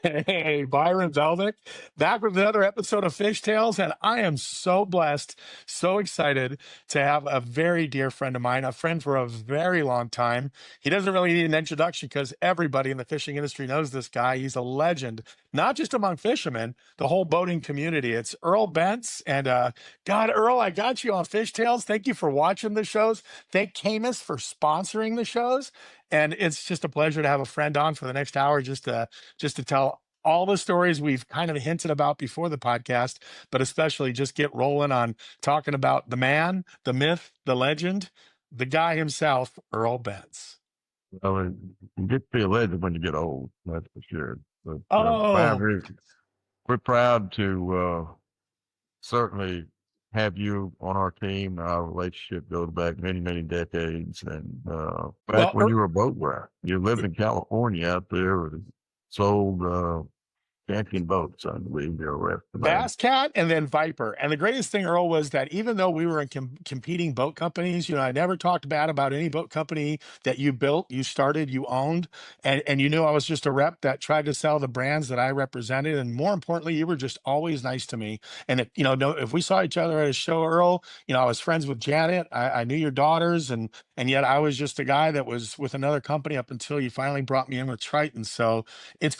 Hey, Byron Velvick, back with another episode of Fish Tales, and I am so blessed, so excited to have a very dear friend of mine, a friend for a very long time. He doesn't really need an introduction because everybody in the fishing industry knows this guy. He's a legend, not just among fishermen, the whole boating community. It's Earl Bentz, and God, Earl, I got you on Fish Tales. Thank you for watching the shows. Thank Camus for sponsoring the shows, and it's just a pleasure to have a friend on for the next hour, just to tell all the stories we've kind of hinted about before the podcast, but especially just get rolling on talking about the man, the myth, the legend, the guy himself, Earl Bentz. Well, you get to be a legend when you get old, that's for sure. But Oh, Byron, we're proud to certainly have you on our team. Our relationship goes back many, many decades. And back well, when you were a boat guy, you lived in California out there and sold champion boats, I believe you're a rep for that. Bass Cat and then Viper. And the greatest thing, Earl, was that even though we were in competing boat companies, I never talked bad about any boat company that you built, you started, you owned. And you knew I was just a rep that tried to sell the brands that I represented. And more importantly, you were just always nice to me. And if, no, if we saw each other at a show, Earl, I was friends with Janet. I knew your daughters. And yet I was just a guy that was with another company up until you finally brought me in with Triton. So it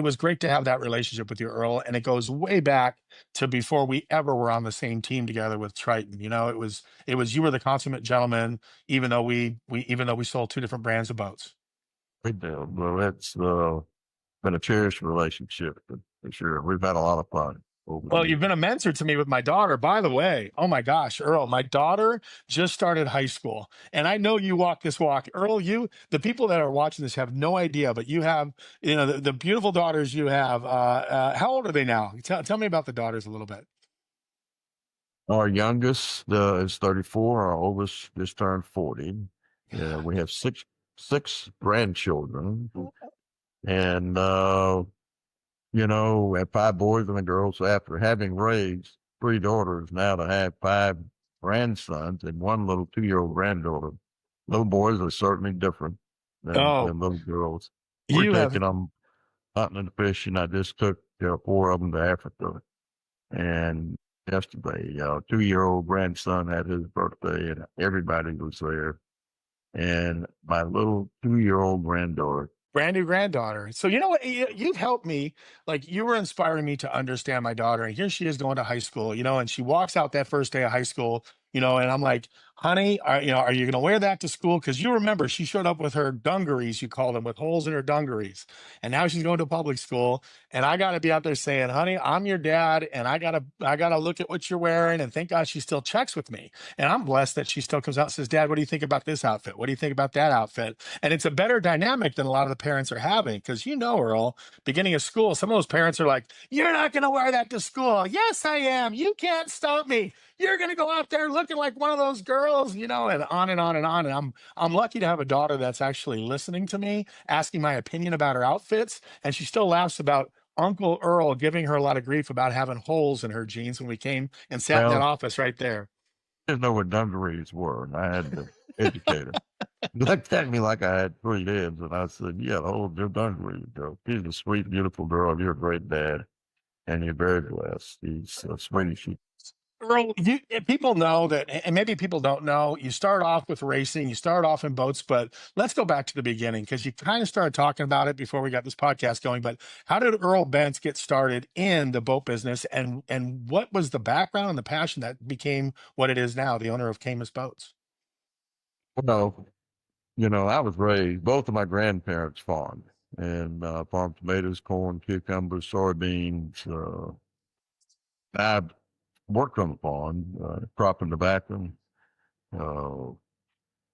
was great to have that relationship with you, Earl, and it goes way back to before we ever were on the same team together with Triton. You were the consummate gentleman, even though we sold two different brands of boats. We do. Well, it's been a cherished relationship for sure. We've had a lot of fun over the Well, you've years. been a mentor to me with my daughter, by the way. Oh my gosh, Earl, my daughter just started high school. And I know you walk this walk. Earl, the people that are watching this have no idea, but you have, the beautiful daughters you have. How old are they now? Tell me about the daughters a little bit. Our youngest is 34. Our oldest just turned 40. We have six grandchildren, and we have five boys and a girl. So after having raised three daughters, now to have five grandsons and one little 2-year-old granddaughter. Little boys are certainly different Oh, than little girls. We're you have taking them hunting and fishing. I just took four of them to Africa, and yesterday, 2-year-old grandson had his birthday, and everybody was there. And my little 2-year-old granddaughter. brand new granddaughter. So you know what? You've helped me. Like you were inspiring me to understand my daughter. And here she is going to high school, and she walks out that first day of high school, and I'm like, honey, are you going to wear that to school? Because you remember she showed up with her dungarees, you call them, with holes in her dungarees. And now she's going to public school. And I got to be out there saying, honey, I'm your dad. And I gotta look at what you're wearing. And thank God she still checks with me. And I'm blessed that she still comes out and says, Dad, what do you think about this outfit? What do you think about that outfit? And it's a better dynamic than a lot of the parents are having. Because Earl, beginning of school, some of those parents are like, you're not going to wear that to school. Yes, I am. You can't stop me. You're going to go out there looking like one of those girls, and on and on and on. And I'm lucky to have a daughter that's actually listening to me, asking my opinion about her outfits. And she still laughs about Uncle Earl giving her a lot of grief about having holes in her jeans when we came and sat in that Well, office right there. didn't know what dungarees were, and I had to educate her. Looked at me like I had three heads, and I said, "Yeah, hold your dungarees, girl. She's a sweet, beautiful girl. You're a great dad, and you're very blessed. She's as sweet as she." Earl, people know that, and maybe people don't know, you start off with racing, you start off in boats, but let's go back to the beginning because you kind of started talking about it before we got this podcast going. But how did Earl Bentz get started in the boat business, and what was the background and the passion that became what it is now, the owner of Camus Boats? Well, I was raised. Both of my grandparents farmed, and farmed tomatoes, corn, cucumbers, soybeans. I worked on the farm, cropping tobacco, uh,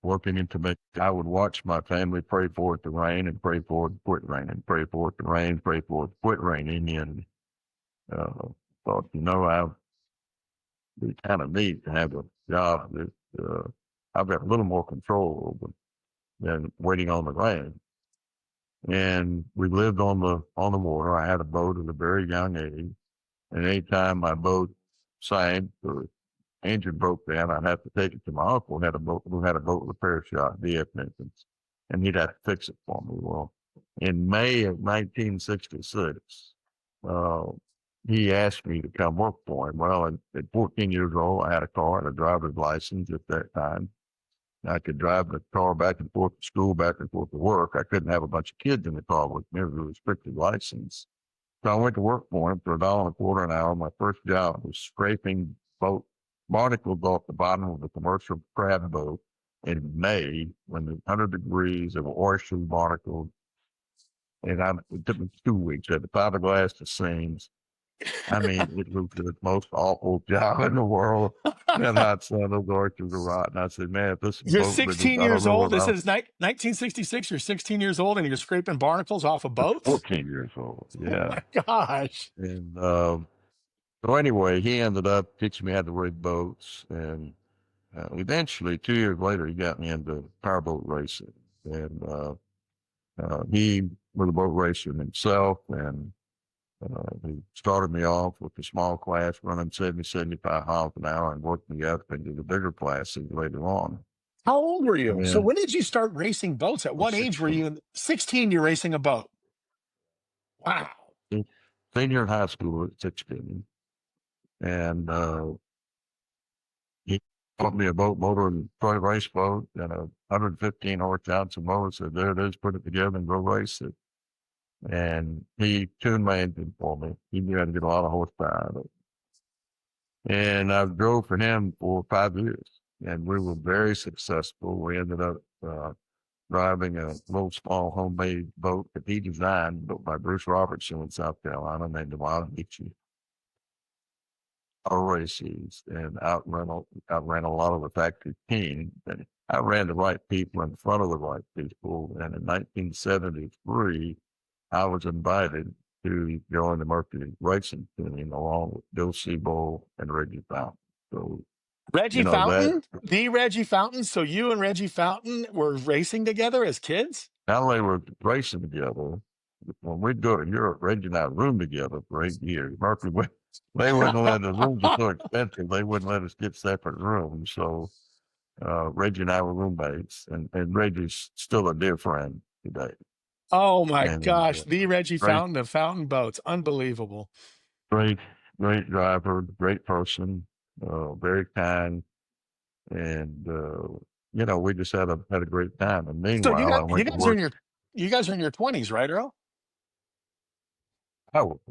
working in tobacco. I would watch my family pray for it to rain and pray for it to quit raining, pray for it to rain, pray for it to quit raining, and uh, thought, it'd be kind of neat to have a job that I've got a little more control over than waiting on the rain. And we lived on the water. I had a boat at a very young age, and anytime my boat sank or engine broke down, I'd have to take it to my uncle who had a boat repair shop, DF Engines, and he'd have to fix it for me. Well, in May of 1966, uh, he asked me to come work for him. Well, at 14 years old, I had a car and a driver's license at that time. I could drive the car back and forth to school, back and forth to work. I couldn't have a bunch of kids in the car with me. It was a restricted license. So I went to work for him for $1.25 an hour. My first job was scraping boat barnacles off the bottom of a commercial crab boat in May when it was 100 degrees. There were oysters, barnacles, and it took me 2 weeks. I had the fiberglass, the seams. I mean, it was the most awful job in the world. That hot sun, those oysters were rotten. I said, man, if this is a You're boat business, 16 I don't years know old. what This I'm is 1966. You're 16 years old and you're scraping barnacles off of boats. 14 years old. Oh Yeah. my gosh. And so anyway, he ended up teaching me how to rig boats. And eventually, 2 years later, he got me into powerboat racing. And he was a boat racer himself. And he started me off with a small class running 70, 75 miles an hour and worked me up into the bigger classes later on. How old were you? So And when did you start racing boats? At I was what age were 16. you? 16, you're racing a boat. Wow. Senior in high school at 16. And he bought me a boat motor and toy race boat and a 115 horse motor. Said, there it is, put it together and go race it. And he tuned my engine for me. He knew how to get a lot of horsepower out of it. And I drove for him for 5 years. And we were very successful. We ended up driving a little small homemade boat that he designed, built by Bruce Robertson in South Carolina, named the Wild Beachy. Our races and outran a lot of the factory teams. And I ran the right people in front of the right people. And in 1973, I was invited to join the Mercury racing team along with Bill Seabold and Reggie Fountain. So, Reggie that Fountain, the Reggie Fountain. So you and Reggie Fountain were racing together as kids? not only were racing together, when we'd go to Europe, Reggie and I roomed together for 8 years. They wouldn't let the rooms were so expensive. They wouldn't let us get separate rooms. So Reggie and I were roommates, and Reggie's still a dear friend today. Oh my And gosh, the Reggie great, Fountain of fountain boats. Unbelievable. great, great driver, great person, very kind, and we just had a great time. And So meanwhile, I you went to guys are work. in your 20s, right, Earl?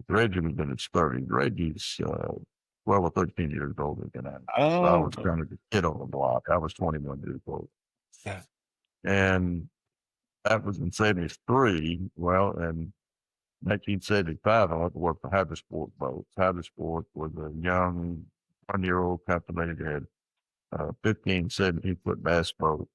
Reggie was in his 30s. Reggie's 12 or 13 years older than I am. So I Oh, was kind of the kid on the block. I was 21 years old. yeah. And that was in 73. Well, in 1975, I went to work for Hydrosport Boats. Hydrosport was a young 1-year-old company that had 15, 17-foot bass boat.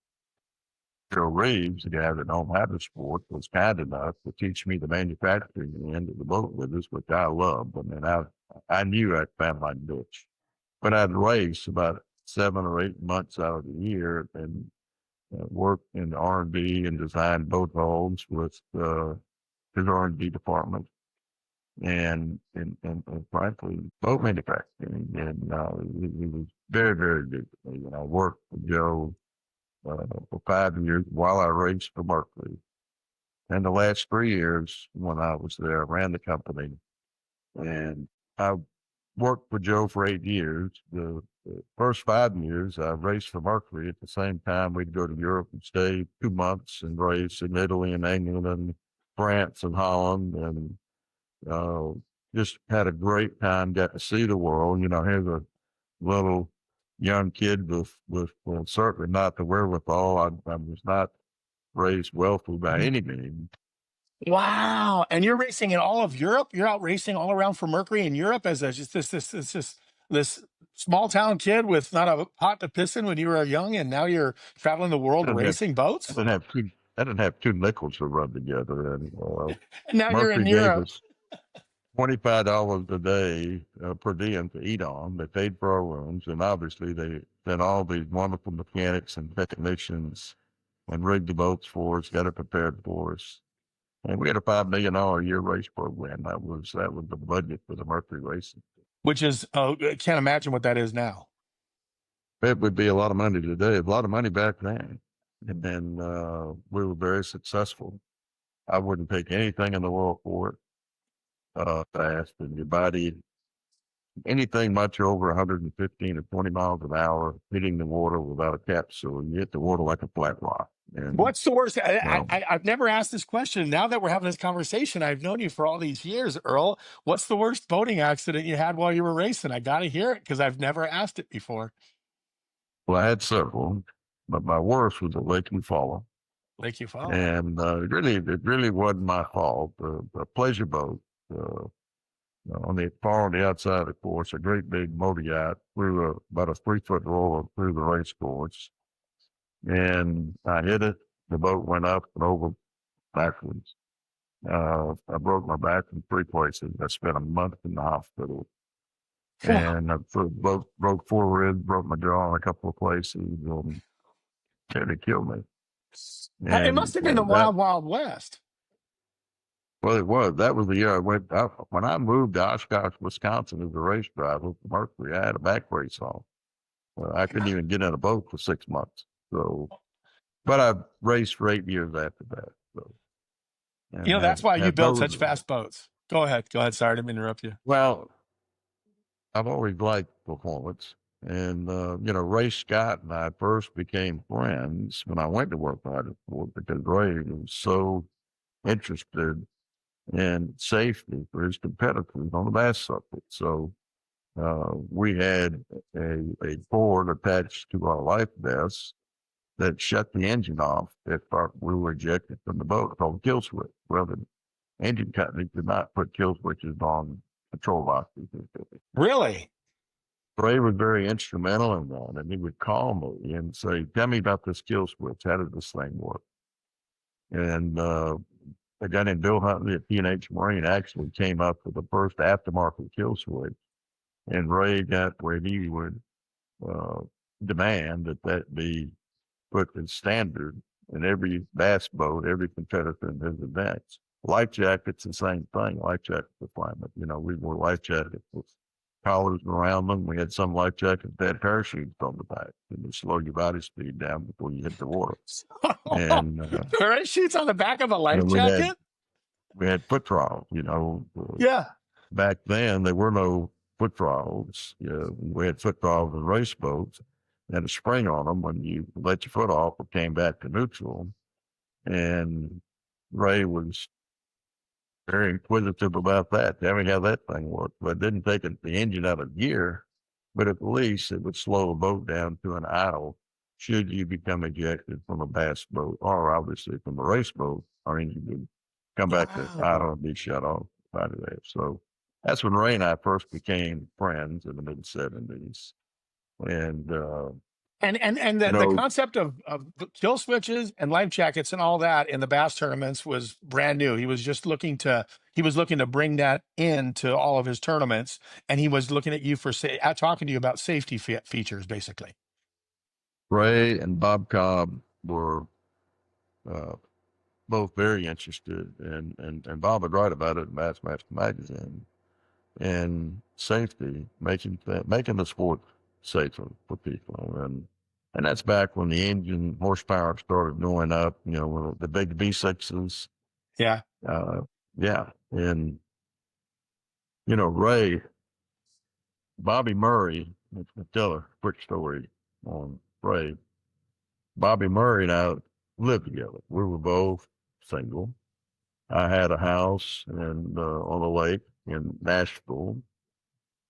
Joe Reeves, the guy that owned Hydrosport, was kind enough to teach me the manufacturing end of the boat business, which I loved. I mean, I knew I'd found my niche. But I'd race about 7 or 8 months out of the year and work in R&D and design boat hulls with his R&D department and frankly, boat manufacturing. And he was very, very good to me. And I worked with Joe for 5 years while I raced for Berkeley. And the last 3 years when I was there, I ran the company. And I worked for Joe for 8 years. The first 5 years, I raced for Mercury. At the same time, we'd go to Europe and stay 2 months and race in Italy and England and France and Holland, and uh, just had a great time. Got to see the world. Here's a little young kid with well, certainly not the wherewithal. I was not raised wealthy by any means. Wow. And you're racing in all of Europe? You're out racing all around for Mercury in Europe as this small town kid with not a pot to piss in when you were young, and now you're traveling the I world didn't have racing I boats? didn't have two I didn't have two nickels to rub together, and And now you're in Mercury gave Europe. us $25 a day per diem to eat on. They paid for our rooms, and obviously they sent all these wonderful mechanics and technicians and rigged the boats for us, got it prepared for us. And we had a $5 million a year race program. That was the budget for the Mercury racing. Which is, I can't imagine what that is now. It would be a lot of money today, a lot of money back then. And then we were very successful. I wouldn't take anything in the world for it. Fast, and your body, anything much over 115 or 20 miles an hour, hitting the water without a capsule, you hit the water like a flat rock. And What's the worst? well, I've never asked this question. Now that we're having this conversation, I've known you for all these years, Earl. What's the worst boating accident you had while you were racing? I got to hear it because I've never asked it before. well, I had several, but my worst was at Lake Follow. Lake Eufaula. And it really wasn't my fault. The pleasure boat on the far on the outside of the course, a great big motor yacht threw about a 3 foot roller through the race course, and I hit it. The boat went up and over backwards. I broke my back in 3 places. I spent a month in the hospital, Wow. and I broke 4 ribs, broke my jaw in a couple of places, and nearly killed me. It must And have been the that wild, wild west. Well, it was. That was the year I went. When I moved to Oshkosh, Wisconsin, as a race driver for Mercury, I had a back brace on. I couldn't even get in a boat for 6 months. So, but I raced for 8 years after that. So, You and know, had that's why you had build those. such fast boats. Go ahead. Go ahead. Sorry to interrupt you. Well, I've always liked performance, and Ray Scott and I first became friends when I went to work for Sport because Ray was so interested in safety for his competitors on the bass circuit. So we had a cord attached to our life vests that shut the engine off if we were ejected from the boat, called kill switch. Well, the engine company did not put kill switches on control boxes. Really? Ray was very instrumental in that, and he would call me and say, "Tell me about this kill switch. How does this thing work?" And a guy named Bill Huntley at P&H Marine actually came up with the first aftermarket kill switch, and Ray got where he would uh, demand that be put as standard in every bass boat, every competitor in his events. Life jackets, the same thing. Life jacket requirement. We wore life jackets with collars around them. We had some life jackets that had parachutes on the back and would slow your body speed down before you hit the water. And Parachutes on the back of a life we had jacket? we had foot trials. Yeah. Back then there were no foot trials. We had foot trials in race boats. They had a spring on them when you let your foot off or came back to neutral. And Ray was very inquisitive about that. Tell me how that thing worked. But it didn't take the engine out of gear, but at least it would slow a boat down to an idle should you become ejected from a bass boat or obviously from a race boat. Our engine would come back to Wow. idle and be shut off out of there. So that's when Ray and I first became friends in the mid 70s. And, And you the know, concept of kill switches and life jackets and all that in the bass tournaments was brand new. He was looking to bring that into all of his tournaments, and he was looking at you for talking to you about safety features, basically. Ray and Bob Cobb were uh, both very interested, and Bob would write about it in Bassmaster magazine, and safety, making the sport safer for people, and that's back when the engine horsepower started going up. With the big V6s. Yeah. Uh, yeah, and Ray, Bobby Murray. Let's tell a quick story on Ray. Bobby Murray and I lived together. We were both single. I had a house on the lake in Nashville,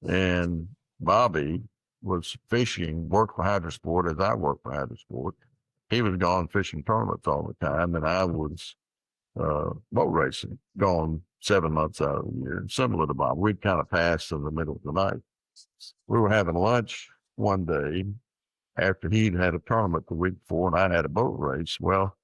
and Bobby was fishing, worked for Hydrosport as I worked for Hydrosport. He was gone fishing tournaments all the time, and I was boat racing, gone 7 months out of the year. Similar to Bob, we'd kind of pass in the middle of the night. We were having lunch one day after he'd had a tournament the week before, and I had a boat race. Well,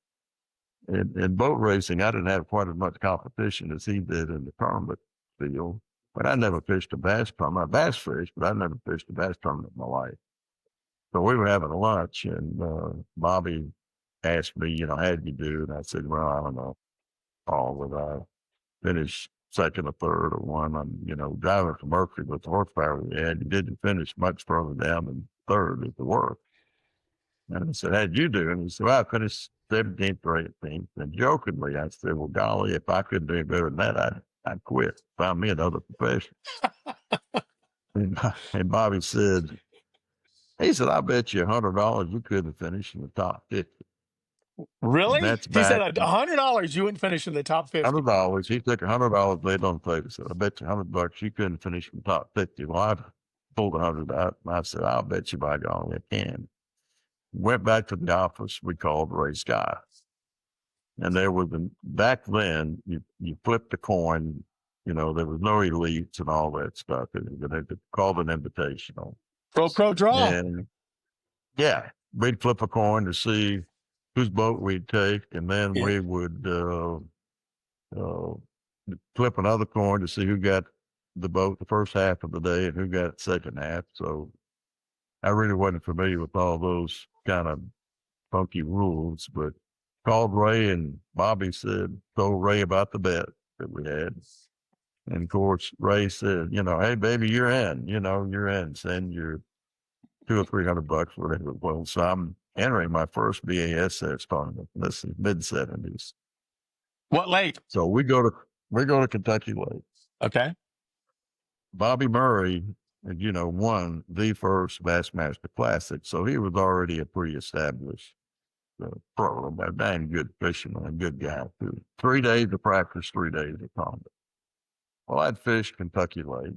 in boat racing, I didn't have quite as much competition as he did in the tournament field. But I never fished a bass tournament. I bass fished, but I never fished a bass tournament in my life. So we were having lunch, and Bobby asked me, how'd you do? And I said, well, I don't know. Whether I finished second or third or one. I'm, driving from Mercury with the horsepower we had. You didn't finish much further down than third at the work. And I said, how'd you do? And he said, well, I finished 17th or 18th. And jokingly, I said, well, golly, if I could do better than that, I'd quit, find me another profession. And Bobby said, he said, I bet you $100 you couldn't finish in the top 50. And Really? that's He said back $100 you wouldn't finish in the top 50. $100. He took $100, laid on the table, said, I bet you $100 you couldn't finish in the top 50. Well, I pulled 100 out, and I said, I'll bet you by golly I can. Went back to the office. We called Ray Scott. And there was back then, you flipped the coin, there was no elites and all that stuff. They called an invitational. Pro draw. And yeah, we'd flip a coin to see whose boat we'd take. And then Yeah. we would flip another coin to see who got the boat the first half of the day and who got the second half. So I really wasn't familiar with all those kind of funky rules, but called Ray, and Bobby told Ray about the bet that we had. And of course, Ray said, hey, baby, you're in, you're in. Send your $200 or $300, whatever it was. So I'm entering my first BASS tournament. This is mid-70s. What lake? So we go to Kentucky Lake. Okay. Bobby Murray, won the first Bassmaster Classic. So he was already a pretty established pro, a dang good fisherman, a good guy too. 3 days of practice, 3 days of tournament. Well, I'd fished Kentucky Lake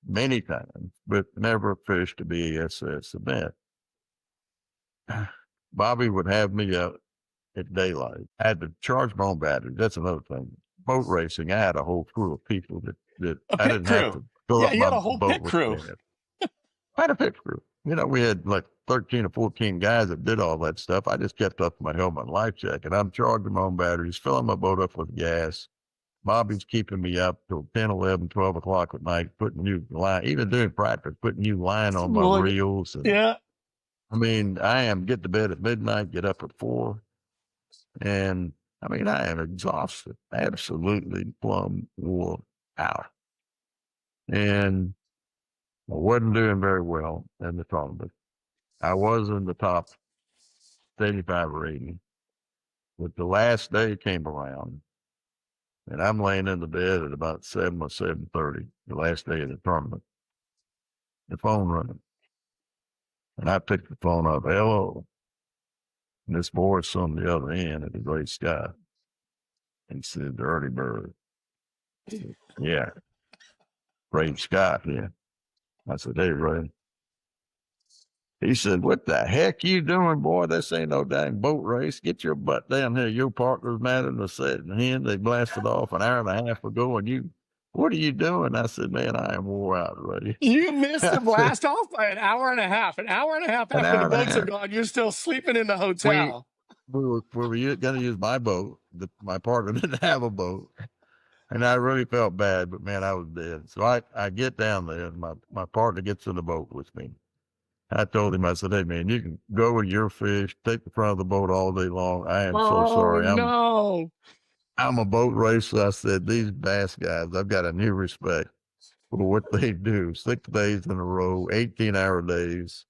many times, but never fished a BASS event. Bobby would have me up at daylight. I had to charge my own batteries. That's another thing. Boat racing, I had a whole crew of people that A I pit didn't crew. have to fill Yeah, up you my had a whole boat pit with crew. gas. I had a pit crew. We had like 13 or 14 guys that did all that stuff. I just kept up my helmet and life jacket. I'm charging my own batteries, filling my boat up with gas. Bobby's keeping me up till 10, 11, 12 o'clock at night, putting new line, even doing practice, putting new line on my reels. And, yeah. I am get to bed at midnight, get up at 4. And I am exhausted, absolutely plumb wore out. And I wasn't doing very well in the tournament. I was in the top 75 or 80. But the last day came around, and I'm laying in the bed at about 7 or 7:30, the last day of the tournament. The phone running. And I picked the phone up, hello. And this voice on the other end at the great sky. And said, the early bird. Said, yeah. Ray Scott, yeah. I said, hey, Ray. He said, what the heck you doing, boy? This ain't no dang boat race. Get your butt down here. Your partner's mad in the setting hen. They blasted off an hour and a half ago, and what are you doing? I said, man, I am wore out, Ray. You missed the blast off by an hour and a half. An hour and a half An after hour the and a boats are half. gone, you're still sleeping in the We hotel. were going to use my boat. My partner didn't have a boat. And I really felt bad, but man, I was dead. So I get down there, and my partner gets in the boat with me. I told him, I said, hey, man, you can go with your fish, take the front of the boat all day long. I am so sorry. No. I'm a boat racer. I said, these bass guys, I've got a new respect for what they do. 6 days in a row, 18-hour days,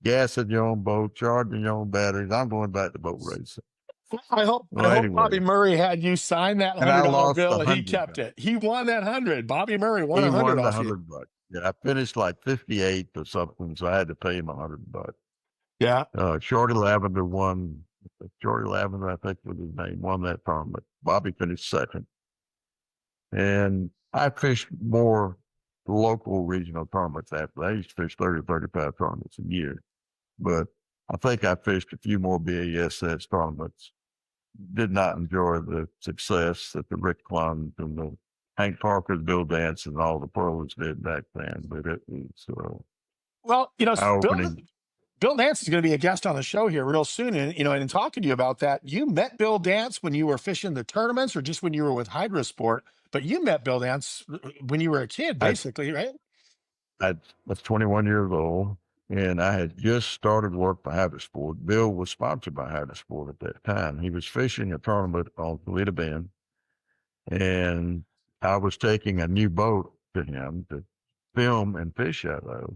gassing your own boat, charging your own batteries. I'm going back to boat racing. I hope Well, Bobby anyway, Murray had you sign that and I $100 lost bill and he 100. kept it. He won that 100. Bobby Murray won He 100 won the off you. $100. Yeah, I finished like 58 or something, so I had to pay him $100. Yeah. Shorty Lavender won. Shorty Lavender, I think was his name, won that tournament. Bobby finished second. And I fished more local regional tournaments after that. I used to fish 30, 35 tournaments a year. But I think I fished a few more BASS tournaments. Did not enjoy the success that the Rick Clun and the Hank Parker's, Bill Dance, and all the pros did back then. But it was Well, eye-opening. Bill Dance is going to be a guest on the show here real soon. And, and talking to you about that, you met Bill Dance when you were fishing the tournaments or just when you were with Hydrosport, but you met Bill Dance when you were a kid, basically, right? I was 21 years old, and I had just started work by Hydrosport. Bill was sponsored by Hydrosport at that time. He was fishing a tournament on Toledo Bend, and I was taking a new boat to him to film and fish out of.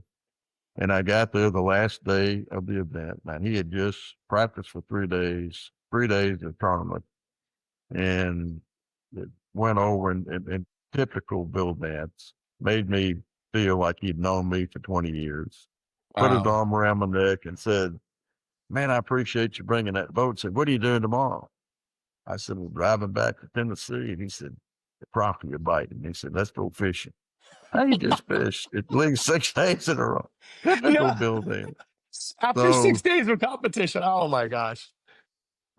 And I got there the last day of the event, and he had just practiced for 3 days, 3 days of tournament, and it went over and typical Bill Dance made me feel like he'd known me for 20 years. Put his Wow. arm around my neck and said, "Man, I appreciate you bringing that boat." Said, "What are you doing tomorrow?" I said, "We're driving back to Tennessee." And he said, "The crappie are biting." He said, "Let's go fishing." I just fished at least 6 days in a row. Typical Yeah. Bill Dance. After So 6 days of competition. Oh my gosh.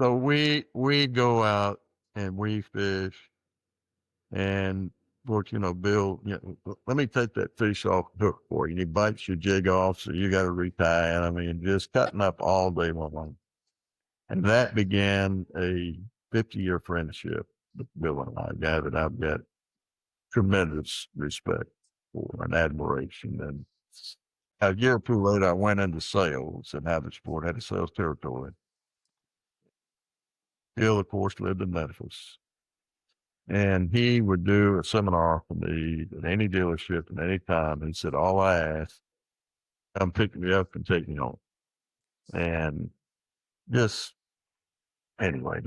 so we go out and we fish, and of course, Bill, let me take that fish off the hook for you. And he bites your jig off, so you got to retie it. I mean, just cutting up all day long. And that began a 50-year friendship with Bill and I. Guy that I've got tremendous respect for and admiration. And a year or two later, I went into sales and had a sales territory. Bill, of course, lived in Memphis. And he would do a seminar for me at any dealership at any time. He said, "All I ask, come pick me up and take me home." And just, anyway,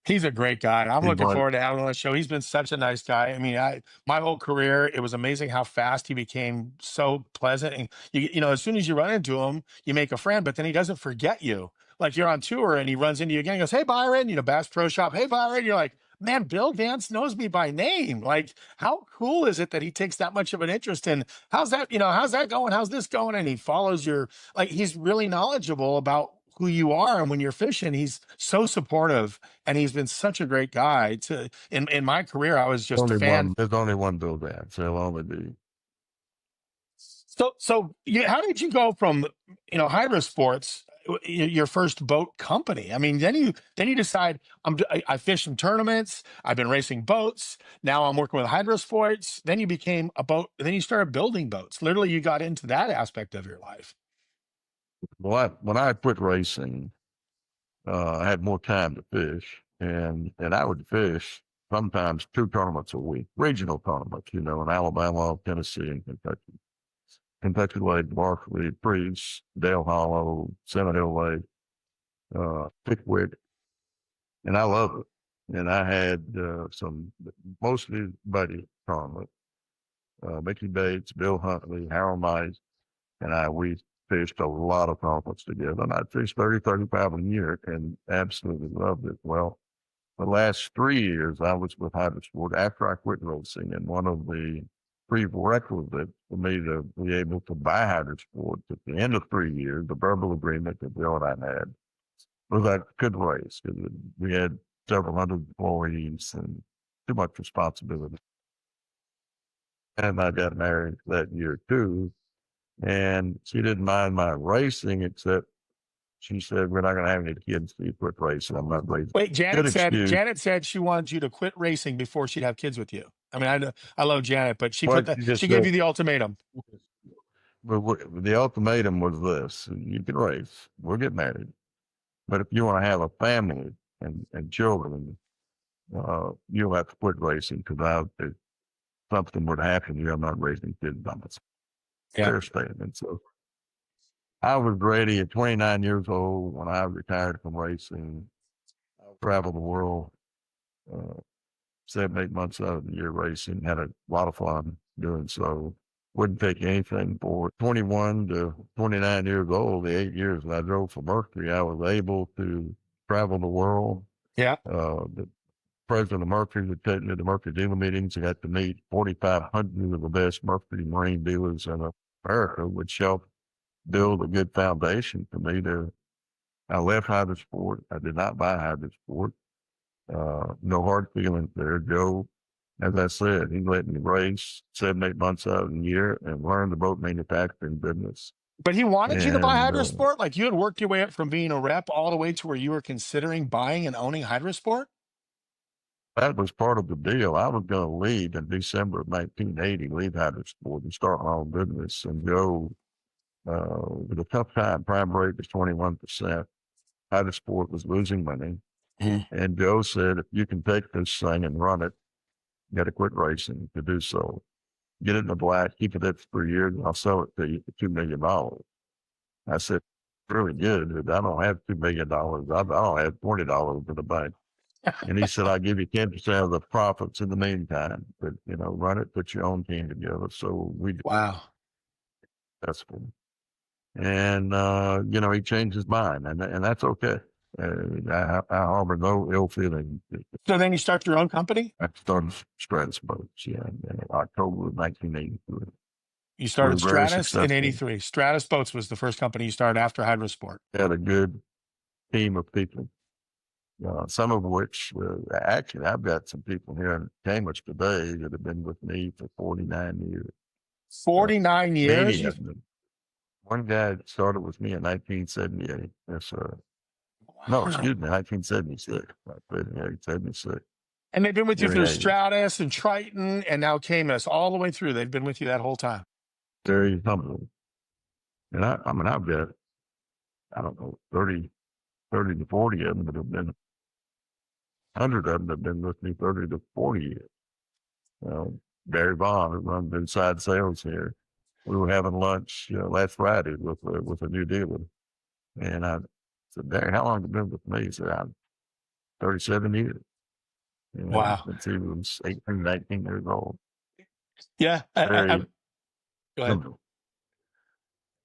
He's a great guy. I'm he looking was forward to having him on the show. He's been such a nice guy. I mean, my whole career, it was amazing how fast he became so pleasant. And as soon as you run into him, you make a friend, but then he doesn't forget you. Like you're on tour and he runs into you again. He goes, "Hey Byron," Bass Pro Shop. "Hey Byron." You're like, "Man, Bill Dance knows me by name." Like, how cool is it that he takes that much of an interest in how's that going? How's this going? And he follows like he's really knowledgeable about who you are. And when you're fishing, he's so supportive, and he's been such a great guy to in my career. I was just a only fan. one. There's only one Bill Dance. There'll only be. So how did you go from Hydro Sports, your first boat company? I mean, then you decide I fish some tournaments. I've been racing boats. Now I'm working with Hydro Sports. Then you became a boat. Then you started building boats. Literally, you got into that aspect of your life. Well, when I quit racing, I had more time to fish, and I would fish sometimes 2 tournaments a week, regional tournaments, in Alabama, Tennessee, and Kentucky. Kentucky Lake, Barkley, Priest, Dale Hollow, Center Hill Lake, Pickwick, and I love it. And I had some mostly buddy tournament. Mickey Bates, Bill Huntley, Harold Knight, and we fished a lot of tournaments together. And I fished 30, 35 a year and absolutely loved it. Well, the last 3 years I was with Hydrosport after I quit racing, and one of the prerequisites for me to be able to buy Hydrosport at the end of 3 years, the verbal agreement that Bill and I had, was I could race because we had several hundred employees and too much responsibility. And I got married that year too. And she didn't mind my racing, except she said, "We're not going to have any kids if you quit racing." I'm not racing. Wait, Good excuse. Janet said she wanted you to quit racing before she'd have kids with you. I mean, I love Janet, but What she she just gave said, you the ultimatum. but the ultimatum was this: you can race, we'll get married, but if you want to have a family and children, you'll have to quit racing because if something would happen to you, I'm not raising kids by myself. Yeah. Fair statement. So I was ready at 29 years old when I retired from racing. I traveled the world, uh, 7, 8 months out of the year racing, had a lot of fun doing so. Wouldn't take anything for it. 21 to 29 years old, the 8 years that I drove for Mercury, I was able to travel the world. Yeah. The president of Mercury would take me to the Mercury dealer meetings. I got to meet 4,500 of the best Mercury marine dealers in America, which helped build a good foundation for me to. I left Hydrosport. I did not buy Hydrosport. No hard feelings there. Joe, as I said, he let me race 7, 8 months out of the year and learn the boat manufacturing business. But he wanted you to buy And Hydrosport? Like you had worked your way up from being a rep all the way to where you were considering buying and owning Hydrosport? that was part of the deal. I was going to leave in December of 1980, leave Hydrosport and start my own business and go with a tough time. Prime rate was 21%. Hydrosport was losing money. Mhm. And Joe said, "If you can take this thing and run it, you got to quit racing to do so. Get it in the black, keep it there for 3 years, and I'll sell it to you for $2 million." I said, really good. I don't have $2 million. I don't have $20 in the bank. And he said, I'll give you 10% of the profits in the meantime, but run it, put your own team together. So we did Wow. successful. And, he changed his mind, and that's okay. I harbor no ill feeling. So then you start your own company? I started Stratus Boats, in October of 1983. You We were started very Stratus in successful. '83. Stratus Boats was the first company you started after Hydrosport. Had a good team of people, some of which, actually, I've got some people here in Cambridge today that have been with me for 49 years. 49 years? Many of them. One guy started with me in 1978. Yes, sir. No, Wow. excuse me, 1976. 76. And they've been with you Very through age. Stratus and Triton and now Camus, all the way through. They've been with you that whole time. Very humble. And I mean, I've got, I don't know, 30 to 40 of them that have been, 100 of them have been with me 30 to 40 years. Barry Vaughn, who runs inside sales here. We were having lunch last Friday with a new dealer. And I said, Barry, how long have you been with me? He said, I'm 37 years. Wow. Since he was 18, 19 years old. Yeah. Very Go ahead. simple.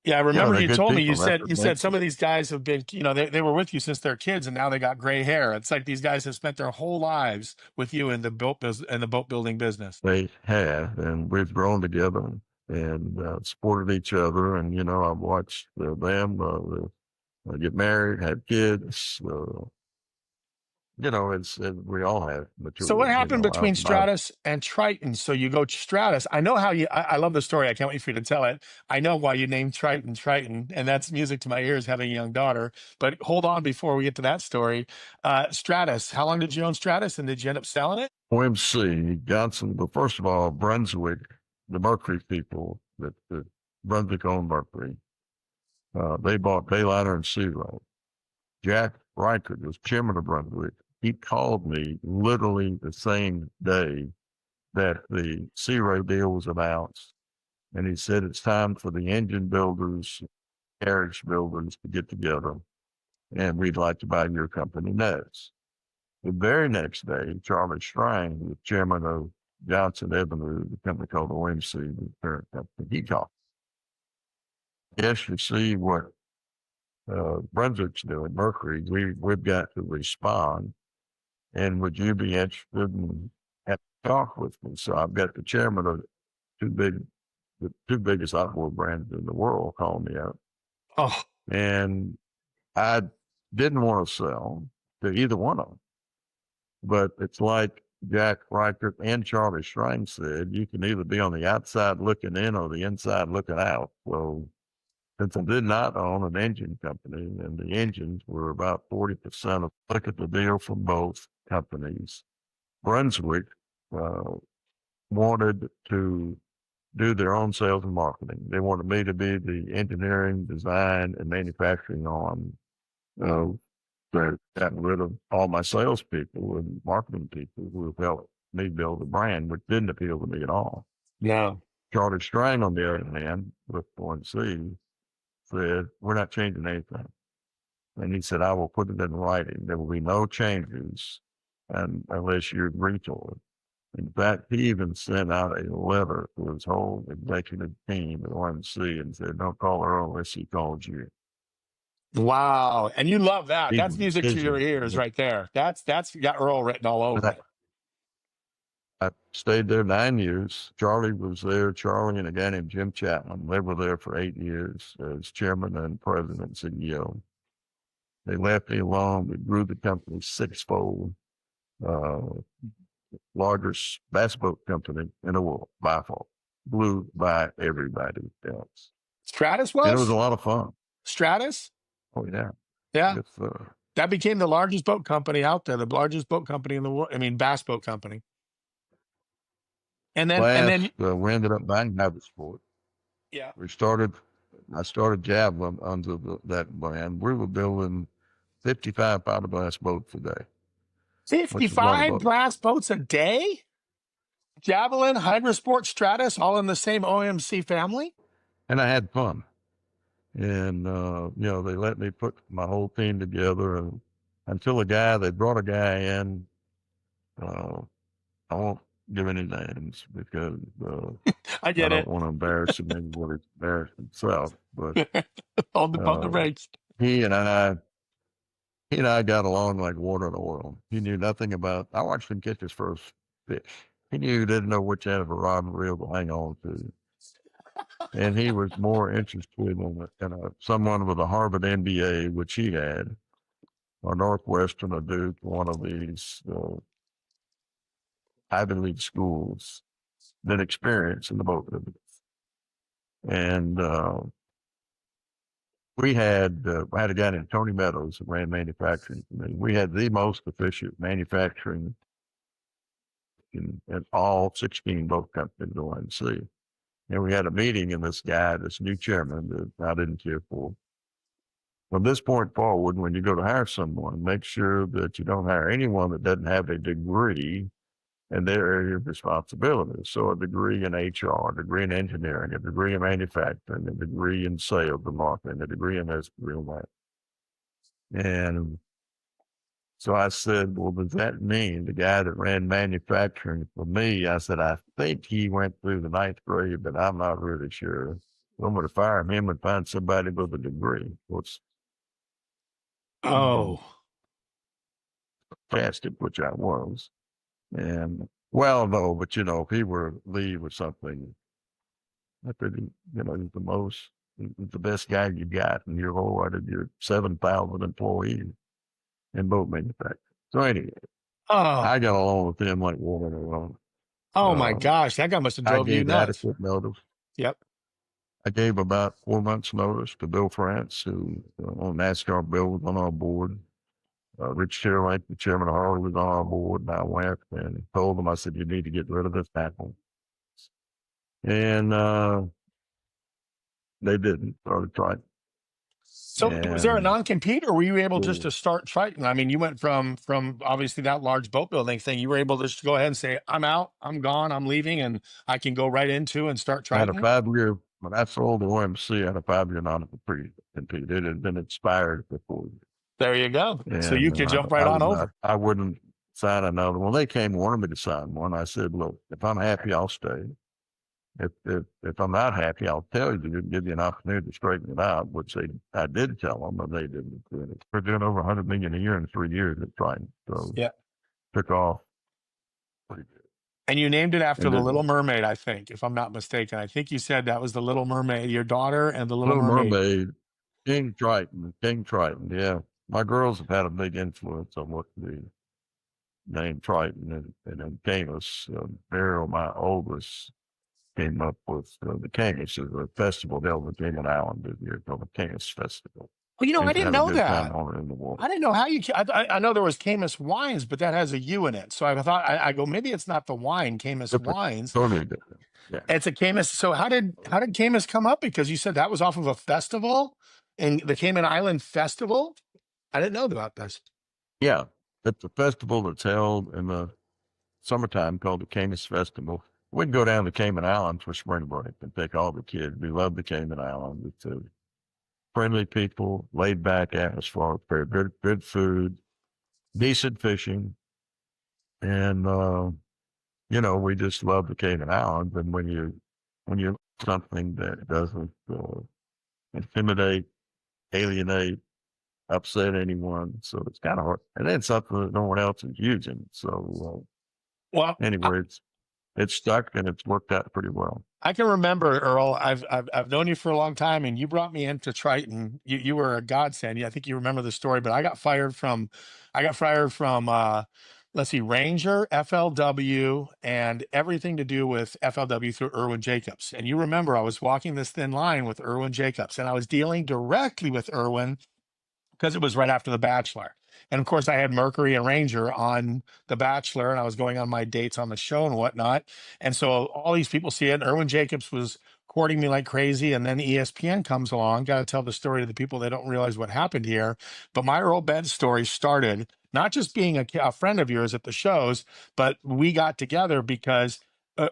Yeah, I remember They're you good told me, people. That's you what said makes some it. of these guys have been, they were with you since they're kids and now they got gray hair. It's like these guys have spent their whole lives with you in the boat building business. They have, and we've grown together and supported each other. And, I've watched them get married, have kids. We all have So what matured. happened between My Stratus and Triton? So you go Stratus. I know how I love the story. I can't wait for you to tell it. I know why you named Triton, and that's music to my ears having a young daughter. But hold on before we get to that story. Stratus, how long did you own Stratus and did you end up selling it? OMC Johnson. But first of all, Brunswick, the Mercury people that Brunswick owned Mercury, they bought Bayliner and Searow. Jack Reichert was chairman of Brunswick. He called me literally the same day that the Searow deal was announced. And he said, it's time for the engine builders, carriage builders to get together. And we'd like to buy your company next. The very next day, Charlie Strang, the chairman of Johnson Avenue, the company called OMC, the parent company, he called. Yes, you see what Brunswick's doing, Mercury, we've got to respond. And would you be interested in having a talk with me? So I've got the chairman of the two biggest outboard brands in the world calling me up. Oh, And I didn't want to sell to either one of them. But it's like Jack Reichert and Charlie Strang said, you can either be on the outside looking in or the inside looking out. Well, since I did not own an engine company, and the engines were about 40% of look at the deal from both companies, Brunswick wanted to do their own sales and marketing. They wanted me to be the engineering, design, and manufacturing arm. That got rid of all my salespeople and marketing people who have helped me build a brand, which didn't appeal to me at all. no. Charlie Strang, on the other hand, with Point C, said, we're not changing anything. And he said, I will put it in writing. There will be no changes unless you agree to it. In fact, he even sent out a letter to his whole executive team at OMC and said, don't call Earl unless he called you. Wow. And you love that. He That's was music to your busy. ears right there. That's got Earl written all over it. I stayed there 9 years. Charlie was there. Charlie and a guy named Jim Chapman. They were there for 8 years as chairman and president and CEO. They left me alone. We grew the company sixfold. Largest bass boat company in the world by far. Blew by everybody else. Stratus And it was a was? lot of fun. Stratus? Oh, yeah. Yeah. It's, That became the largest boat company out there, the largest boat company in the world. I mean, bass boat company. And last, then, we ended up buying Sport. yeah, I started Javelin under that brand. We were building 55 fiberglass boats a day, which is a lot of 55 boats. brass boats a day? Javelin, Hydrosport, Stratus, all in the same OMC family? And I had fun. And, they let me put my whole team together and until they brought a guy in, uh, I won't give any names because, I I get don't it. want to embarrass him anymore. He's embarrassed himself, but, On the pump the uh, brakes. he and I, he and I got along like water and oil. He knew nothing about, I watched him catch his first fish. Didn't know which end of a rod and reel to hang on to. And he was more interested in someone with a Harvard MBA, which he had, or Northwestern or Duke, one of these Ivy League schools, than experience in the boat business. And I had a guy named Tony Meadows who ran manufacturing for me. We had the most efficient manufacturing in all 16 boat companies in sea. And we had a meeting, and this new chairman that I didn't care for. From this point forward, when you go to hire someone, make sure that you don't hire anyone that doesn't have a degree in their area of responsibility. So a degree in HR, a degree in engineering, a degree in manufacturing, a degree in sales and marketing, a degree in this, degree in that. And so I said, well, does that mean the guy that ran manufacturing for me? I said, I think he went through the ninth grade, but I'm not really sure. I'm going to fire him and find somebody with a degree. What's Oh, fantastic, which I was. And well, no, but if he were to leave or something, I could, he's he's the best guy you got, and you're all out of your 7,000 employees in boat manufacturing. So anyway, oh, I got along with him like water and oil. oh my Uh, gosh. That guy must have I drove you gave nuts. adequate notice. Yep. I gave about 4 months notice to Bill France, who on NASCAR. Bill was on our board. Rich Sherlake, the chairman of Harley, was on our board, and I went and told them, I said, you need to get rid of this tackle. And they didn't. Started trying. So was there a And non-compete, or were you able just so to start Triton? I mean, you went from obviously that large boat building thing. You were able to just go ahead and say, I'm out, I'm gone, I'm leaving, and I can go right into and start I had a Triton. 5 year, when I sold the OMC, I had a 5 year non-compete. It had been expired before. There you go. So you And could jump right I on was not, over. I wouldn't sign another one. They came and wanted me to sign one. I said, look, if I'm happy, I'll stay. If I'm not happy, I'll tell you to give you an opportunity to straighten it out, which I did tell them, but they didn't do it. We're doing over 100 million a year in 3 years at Triton. So Yeah. took off pretty good. And you named it after And the the Little Mermaid, I think, if I'm not mistaken. I think you said that was the Little Mermaid, your daughter and the Little Little Mermaid. Mermaid, King Triton. Yeah. My girls have had a big influence on what the name Triton and then Camus. Beryl, my oldest, came up with the Camus is a festival held in Cayman Island this year called the Camus Festival. Well, And I to didn't have a know good time that. on it in the water. I didn't know how you. I know there was Camus Wines, but that has a U in it. So I thought I go maybe it's not the wine Camus Different, Wines. totally different. Yeah. It's a Camus. So how did Camus come up? Because you said that was off of a festival in the Cayman Island Festival. I didn't know about this. Yeah. It's a festival that's held in the summertime called the Camus Festival. We'd go down to Cayman Islands for spring break and take all the kids. We love the Cayman Islands. It's a friendly people, laid back atmosphere, very good food, decent fishing. And, we just love the Cayman Islands. And when you something that doesn't intimidate, alienate, upset anyone, so it's kind of hard. And then something that no one else is using. So Well, anyway, it's stuck and it's worked out pretty well. I can remember, Earl. I've known you for a long time, and you brought me into Triton. You were a godsend. I think you remember the story, but I got fired from let's see, Ranger, FLW, and everything to do with FLW through Irwin Jacobs. And you remember I was walking this thin line with Irwin Jacobs, and I was dealing directly with Irwin because it was right after The Bachelor. And of course, I had Mercury and Ranger on The Bachelor, and I was going on my dates on the show and whatnot. And so all these people see it. And Erwin Jacobs was courting me like crazy. And then ESPN comes along. Got to tell the story to the people that don't realize what happened here. But my Earl Bentz story started not just being a friend of yours at the shows, but we got together because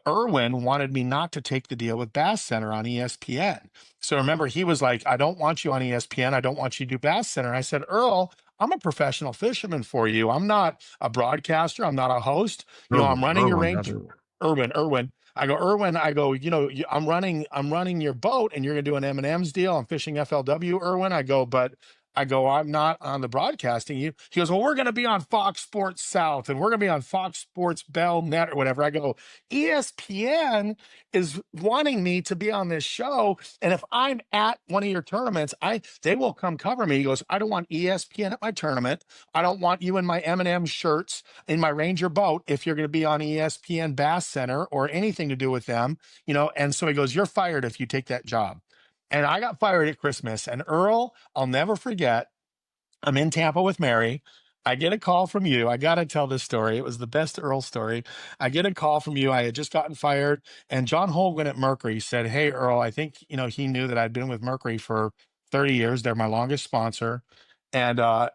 Irwin wanted me not to take the deal with Bass Center on ESPN. So remember, he was like, I don't want you on ESPN. I don't want you to do Bass Center. And I said, Earl, I'm a professional fisherman for you. I'm not a broadcaster. I'm not a host. I'm running your Irwin, I range. do. Irwin. I go, Irwin, I go, I'm running your boat and you're going to do an M&M's deal. I'm fishing FLW, Irwin. I go, I'm not on the broadcasting. He goes, well, we're going to be on Fox Sports South and we're going to be on Fox Sports Bell Net or whatever. I go, ESPN is wanting me to be on this show. And if I'm at one of your tournaments, they will come cover me. He goes, I don't want ESPN at my tournament. I don't want you in my M&M shirts in my Ranger boat if you're going to be on ESPN Bass Center or anything to do with them, And so he goes, you're fired if you take that job. And I got fired at Christmas. And Earl, I'll never forget, I'm in Tampa with Mary. I get a call from you. I got to tell this story. It was the best Earl story. I get a call from you. I had just gotten fired. And John Holguin at Mercury said, hey, Earl, I think, he knew that I'd been with Mercury for 30 years. They're my longest sponsor. And all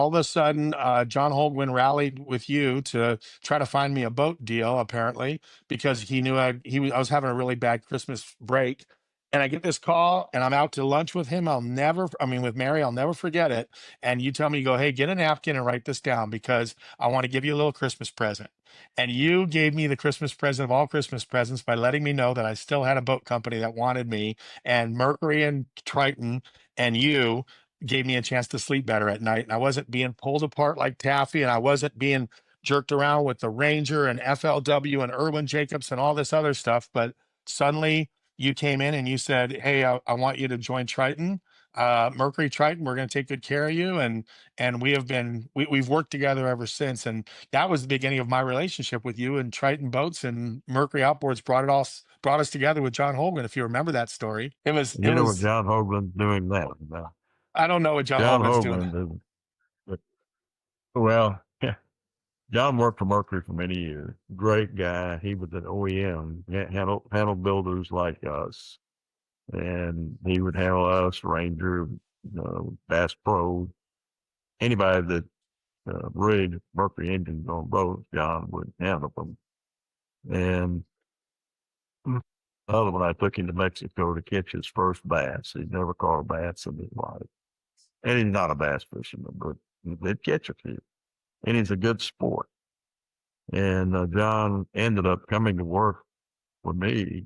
of a sudden, John Holguin rallied with you to try to find me a boat deal, apparently, because he knew I was having a really bad Christmas break. And I get this call and I'm out to lunch with him. With Mary, I'll never forget it. And you tell me, you go, hey, get a napkin and write this down because I want to give you a little Christmas present. And you gave me the Christmas present of all Christmas presents by letting me know that I still had a boat company that wanted me. And Mercury and Triton and you gave me a chance to sleep better at night. And I wasn't being pulled apart like taffy, and I wasn't being jerked around with the Ranger and FLW and Irwin Jacobs and all this other stuff. But suddenly, you came in and you said, hey, I want you to join Triton, Mercury Triton. We're going to take good care of you. And we've worked together ever since. And that was the beginning of my relationship with you, and Triton Boats and Mercury Outboards brought us together with John Holguin. If you remember that story, it You know what was, John Hoagland's doing now? I don't know what John John Holguin's doing. Hoagland is, well, John worked for Mercury for many years. Great guy. He was an OEM, handled builders like us. And he would handle us, Ranger, Bass Pro, anybody that rigged Mercury engines on boats, John would handle them. And the other one, I took him to Mexico to catch his first bass. He'd never caught a bass in his life. And he's not a bass fisherman, but they'd catch a few. And he's a good sport. And John ended up coming to work for me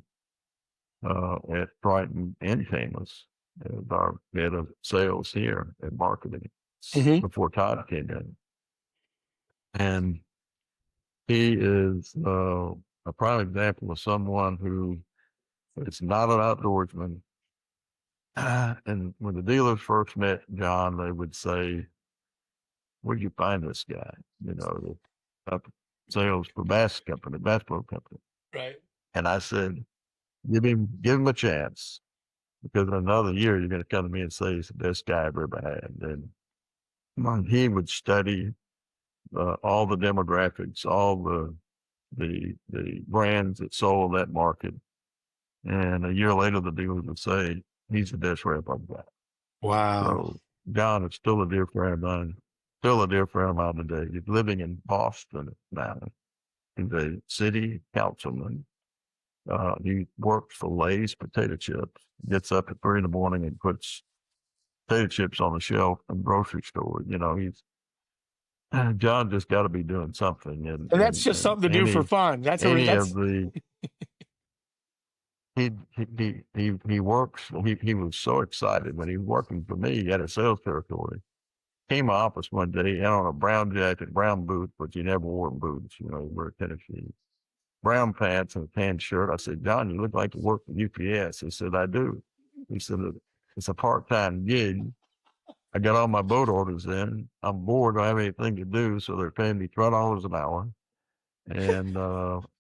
at Triton and Shameless as our head of sales here at marketing Mhm. before Todd came in. And he is a prime example of someone who is not an outdoorsman. And when the dealers first met John, they would say, where'd you find this guy? The sales for Bass Pro Company. Right. And I said, give him a chance, because in another year, you're going to come to me and say he's the best guy I've ever had. And he would study all the demographics, all the brands that sold that market. And a year later, the dealers would say, he's the best rep I've got. Wow. So John is still a dear friend of mine, today. He's living in Boston now. He's a city councilman. He works for Lay's potato chips, gets up at 3 a.m. and puts potato chips on the shelf in grocery store. John just got to be doing something. And that's just something to do for fun. Any of the, he works, he was so excited when he was working for me. He had a sales territory. Came to my office one day, had on a brown jacket, brown boots, but you never wore boots, he wore tennis shoes, brown pants and a tan shirt. I said, John, you look like you work for UPS. He said, I do. He said, it's a part-time gig. I got all my boat orders in. I'm bored. I don't have anything to do. So they're paying me $12 an hour. And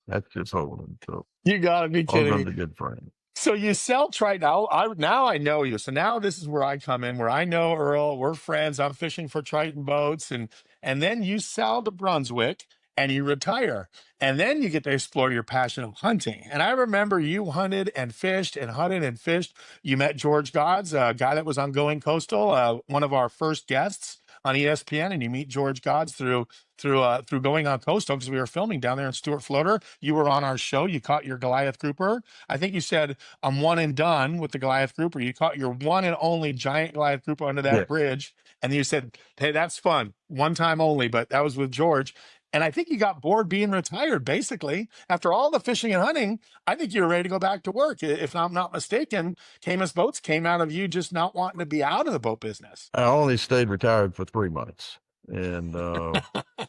that's just Holden. So You gotta be kidding me. Holden's a good friend. So you sell Triton. Now I know you. So now this is where I come in, where I know Earl. We're friends. I'm fishing for Triton boats, and then you sell to Brunswick and you retire, and then you get to explore your passion of hunting. And I remember you hunted and fished and hunted and fished. You met George Godds, a guy that was on Going Coastal, one of our first guests. on ESPN, and you meet George Gods through going on Coastal because we were filming down there in Stuart Floater. You were on our show. You caught your Goliath grouper. I think you said I'm one and done with the Goliath grouper. You caught your one and only giant Goliath grouper under Yeah. that bridge, and you said, "Hey, that's fun, one time only." But that was with George. And I think you got bored being retired, basically. After all the fishing and hunting, I think you're ready to go back to work. If I'm not mistaken, Camus Boats came out of you just not wanting to be out of the boat business. I only stayed retired for 3 months, and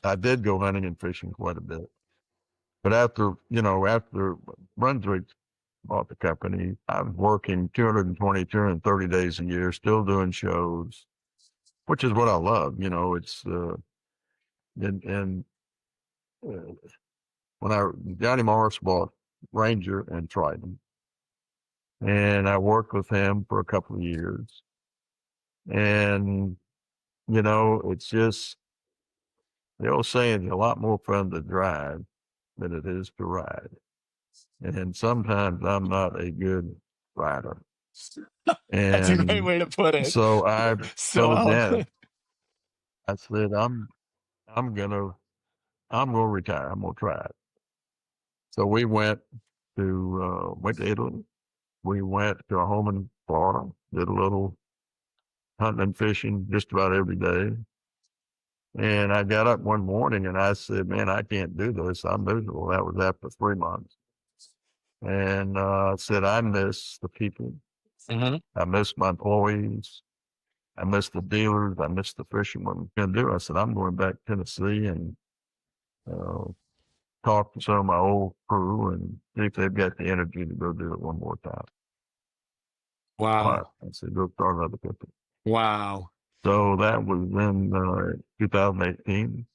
I did go hunting and fishing quite a bit. But after Brunswick bought the company, I was working 220, 230 days a year, still doing shows, which is what I love. It's and when Johnny Morris bought Ranger and Triton, and I worked with him for a couple of years, and it's just the old saying is a lot more fun to drive than it is to ride. And sometimes I'm not a good rider. That's a great And way to put it. so I So told Janet, eloquent. I said, I'm gonna retire. I'm gonna try it. So we went to Italy. We went to a home in Florida, did a little hunting and fishing just about every day. And I got up one morning and I said, man, I can't do this. I'm miserable. That was after 3 months. And I said, I miss the people. Mhm. I miss my employees. I miss the dealers. I miss the fishermen. Gonna do? I said, I'm going back to Tennessee and uh, talk to some of my old crew and see if they've got the energy to go do it one more time. All right. Wow. I said, go start another company. Wow. So that was in 2018,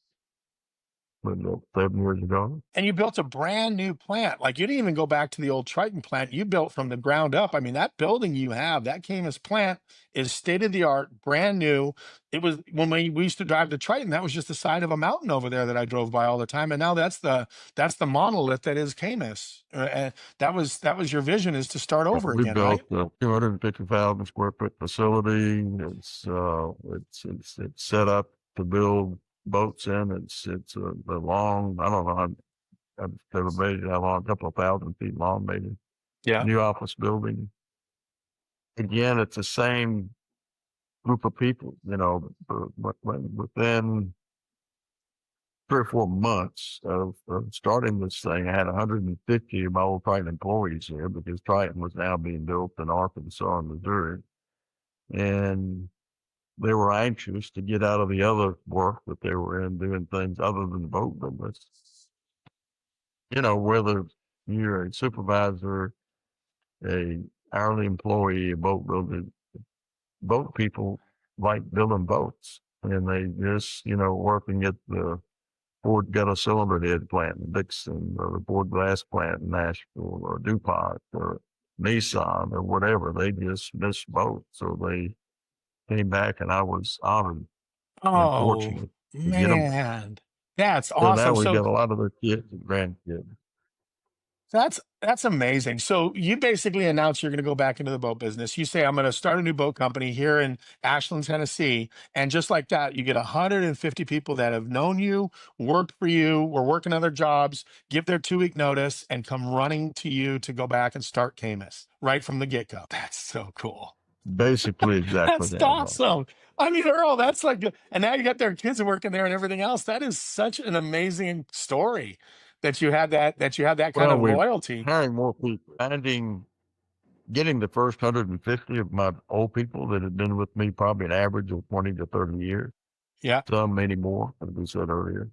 about 7 years ago. And you built a brand new plant. Like you didn't even go back to the old Triton plant. You built from the ground up. I mean, that building you have, that Camus plant is state of the art, brand new. It was when we used to drive to Triton, that was just the side of a mountain over there that I drove by all the time. And now that's the monolith that is Camus. And that was your vision, is to start over We again, right? built a 250,000 square foot facility. It's set up to build boats in. It's a long, I don't know, I've never measured how long, a couple of 1,000 feet long, maybe. Yeah. New office building. Again, it's the same group of people, but within 3 or 4 months of starting this thing, I had 150 of my old Triton employees here because Triton was now being built in Arkansas and Missouri. And they were anxious to get out of the other work that they were in, doing things other than the boat business. Whether you're a supervisor, a hourly employee, a boat builder, boat people like building boats. And they just, working at the Ford got a cylinder head plant in Dixon, or the Ford glass plant in Nashville, or DuPont, or Nissan, or whatever. They just missed boats. So they came back, and I was honored and Oh fortunate to get them. man. That's So now awesome. we So got a lot of their kids and grandkids. that's amazing. So you basically announce you're going to go back into the boat business. You say, I'm going to start a new boat company here in Ashland, Tennessee. And just like that, you get 150 people that have known you, worked for you, were working other jobs, give their 2-week notice, and come running to you to go back and start Camus right from the get-go. That's so cool. Basically, exactly That's that. awesome. I mean, Earl, that's like, and now you got their kids working there and everything else. That is such an amazing story that you had that kind Well, of we're loyalty. hiring more people, getting the first 150 of my old people that had been with me probably an average of 20 to 30 years, Yeah. some many more, as we said earlier.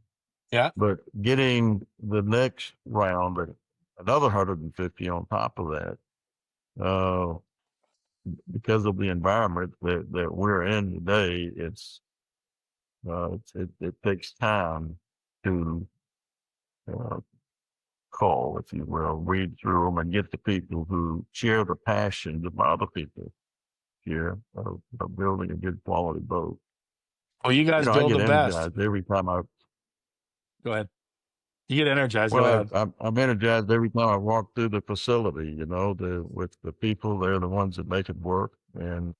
Yeah. But getting the next round, another 150 on top of that, uh, because of the environment that we're in today, it takes time to uh, call, if you will, read through them and get the people who share the passion of other people here of building a good quality boat. Well, you guys I build get the best. energized every time Go ahead. You get energized. Go well, ahead. I'm energized every time I walk through the facility, with the people, they're the ones that make it work, and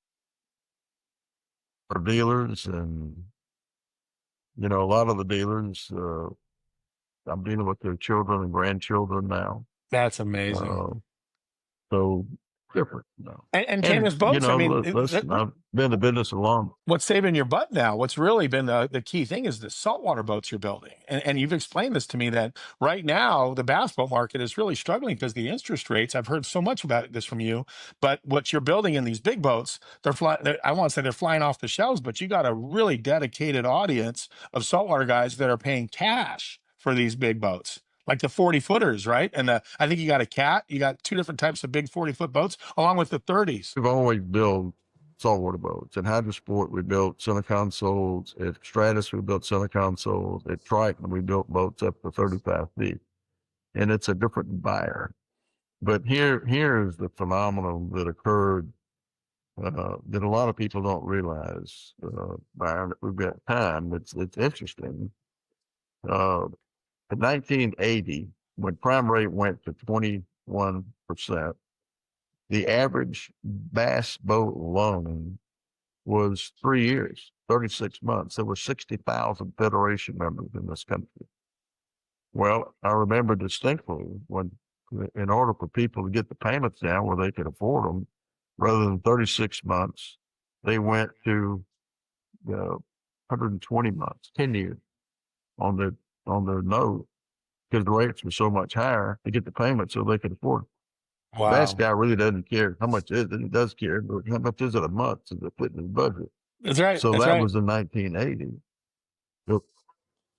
our dealers and A lot of the dealers, I'm dealing with their children and grandchildren now. That's amazing. Uh, so different, And And, Camus boats. I mean, listen, I've been in the business a long. what's saving your butt now, what's really been the key thing is the saltwater boats you're building. And you've explained this to me that right now the bass boat market is really struggling because the interest rates, I've heard so much about this from you, but what you're building in these big boats, they're flying, I won't say they're flying off the shelves, but you got a really dedicated audience of saltwater guys that are paying cash for these big boats. Like the 40 footers, right? And I think you got a cat, you got two different types of big 40-foot boats along with the 30s. We've always built saltwater boats. At Hydrosport, we built center consoles. At Stratus, we built center consoles. At Triton, we built boats up to 35 feet. And it's a different buyer. But here is the phenomenon that occurred that a lot of people don't realize, Byron, that we've got time. It's interesting. In 1980, when prime rate went to 21%, the average bass boat loan was 3 years, 36 months. There were 60,000 Federation members in this country. Well, I remember distinctly when, in order for people to get the payments down where they could afford them, rather than 36 months, they went to 120 months, 10 years on their note because the rates were so much higher to get the payment so they could afford it. Bass Wow. guy really doesn't care how much it is. He does care, but how much is it a month to fit in his budget? That's right. So That's that right. was in 1980.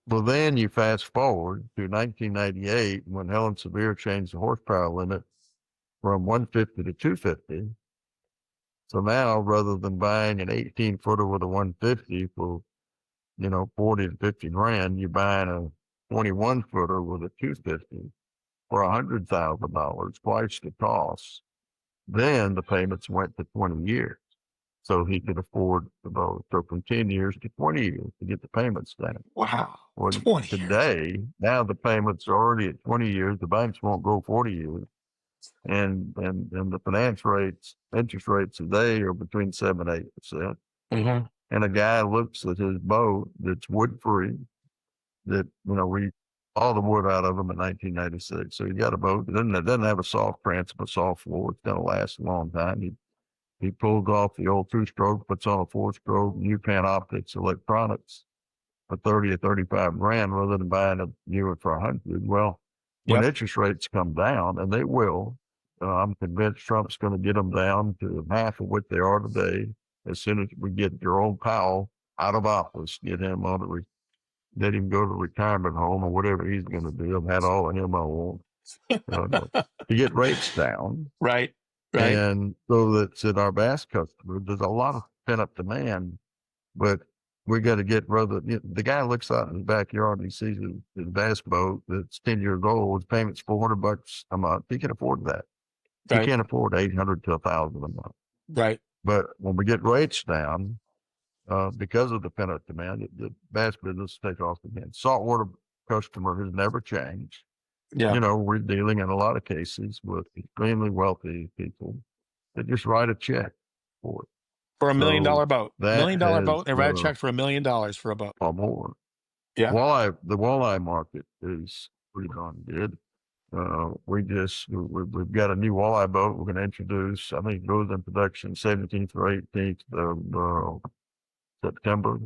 Well, then you fast forward to 1998 when Helen Severe changed the horsepower limit from 150 to 250. So now, rather than buying an 18 footer with a 150 for 40 to 50 grand, you're buying a 21 footer with a 250 for $100,000, twice the cost. Then the payments went to 20 years. So he could afford the boat. So from 10 years to 20 years to get the payments down. Wow. Well, 20 years. today, now the payments are already at 20 years. The banks won't go 40 years. And the finance rates, interest rates today are between 7 and 8%. Mm-hmm. And a guy looks at his boat that's wood free, that, we all the wood out of them in 1996. So you got a boat that doesn't have a soft transom, a soft floor. It's going to last a long time. He pulls off the old 2-stroke, puts on a 4-stroke, new Panoptics, electronics for 30 or 35 grand rather than buying a new one for 100. Well, when Yep. interest rates come down, and they will, I'm convinced Trump's going to get them down to half of what they are today. As soon as we get Jerome Powell out of office, let him go to retirement home or whatever he's going to do. I've had all of him I want to get rates down. Right. Right. And so that's in our bass customers. There's a lot of pent up demand, but we got to get the guy looks out in his backyard and he sees his bass boat that's 10 years old. His payment's $400 a month. He can afford that. He Right. can't afford 800 to 1,000 a month. Right. But when we get rates down, because of the pent up demand, the bass business take off again. Saltwater customer has never changed. Yeah. We're dealing in a lot of cases with extremely wealthy people that just write a check for it. For $1 million So boat. $1 that million boat. They has write a check for $1 million for a boat. or more. Yeah. The walleye market is pretty darn good. We've got a new walleye boat we're going to introduce. I think it goes in production 17th or 18th of September.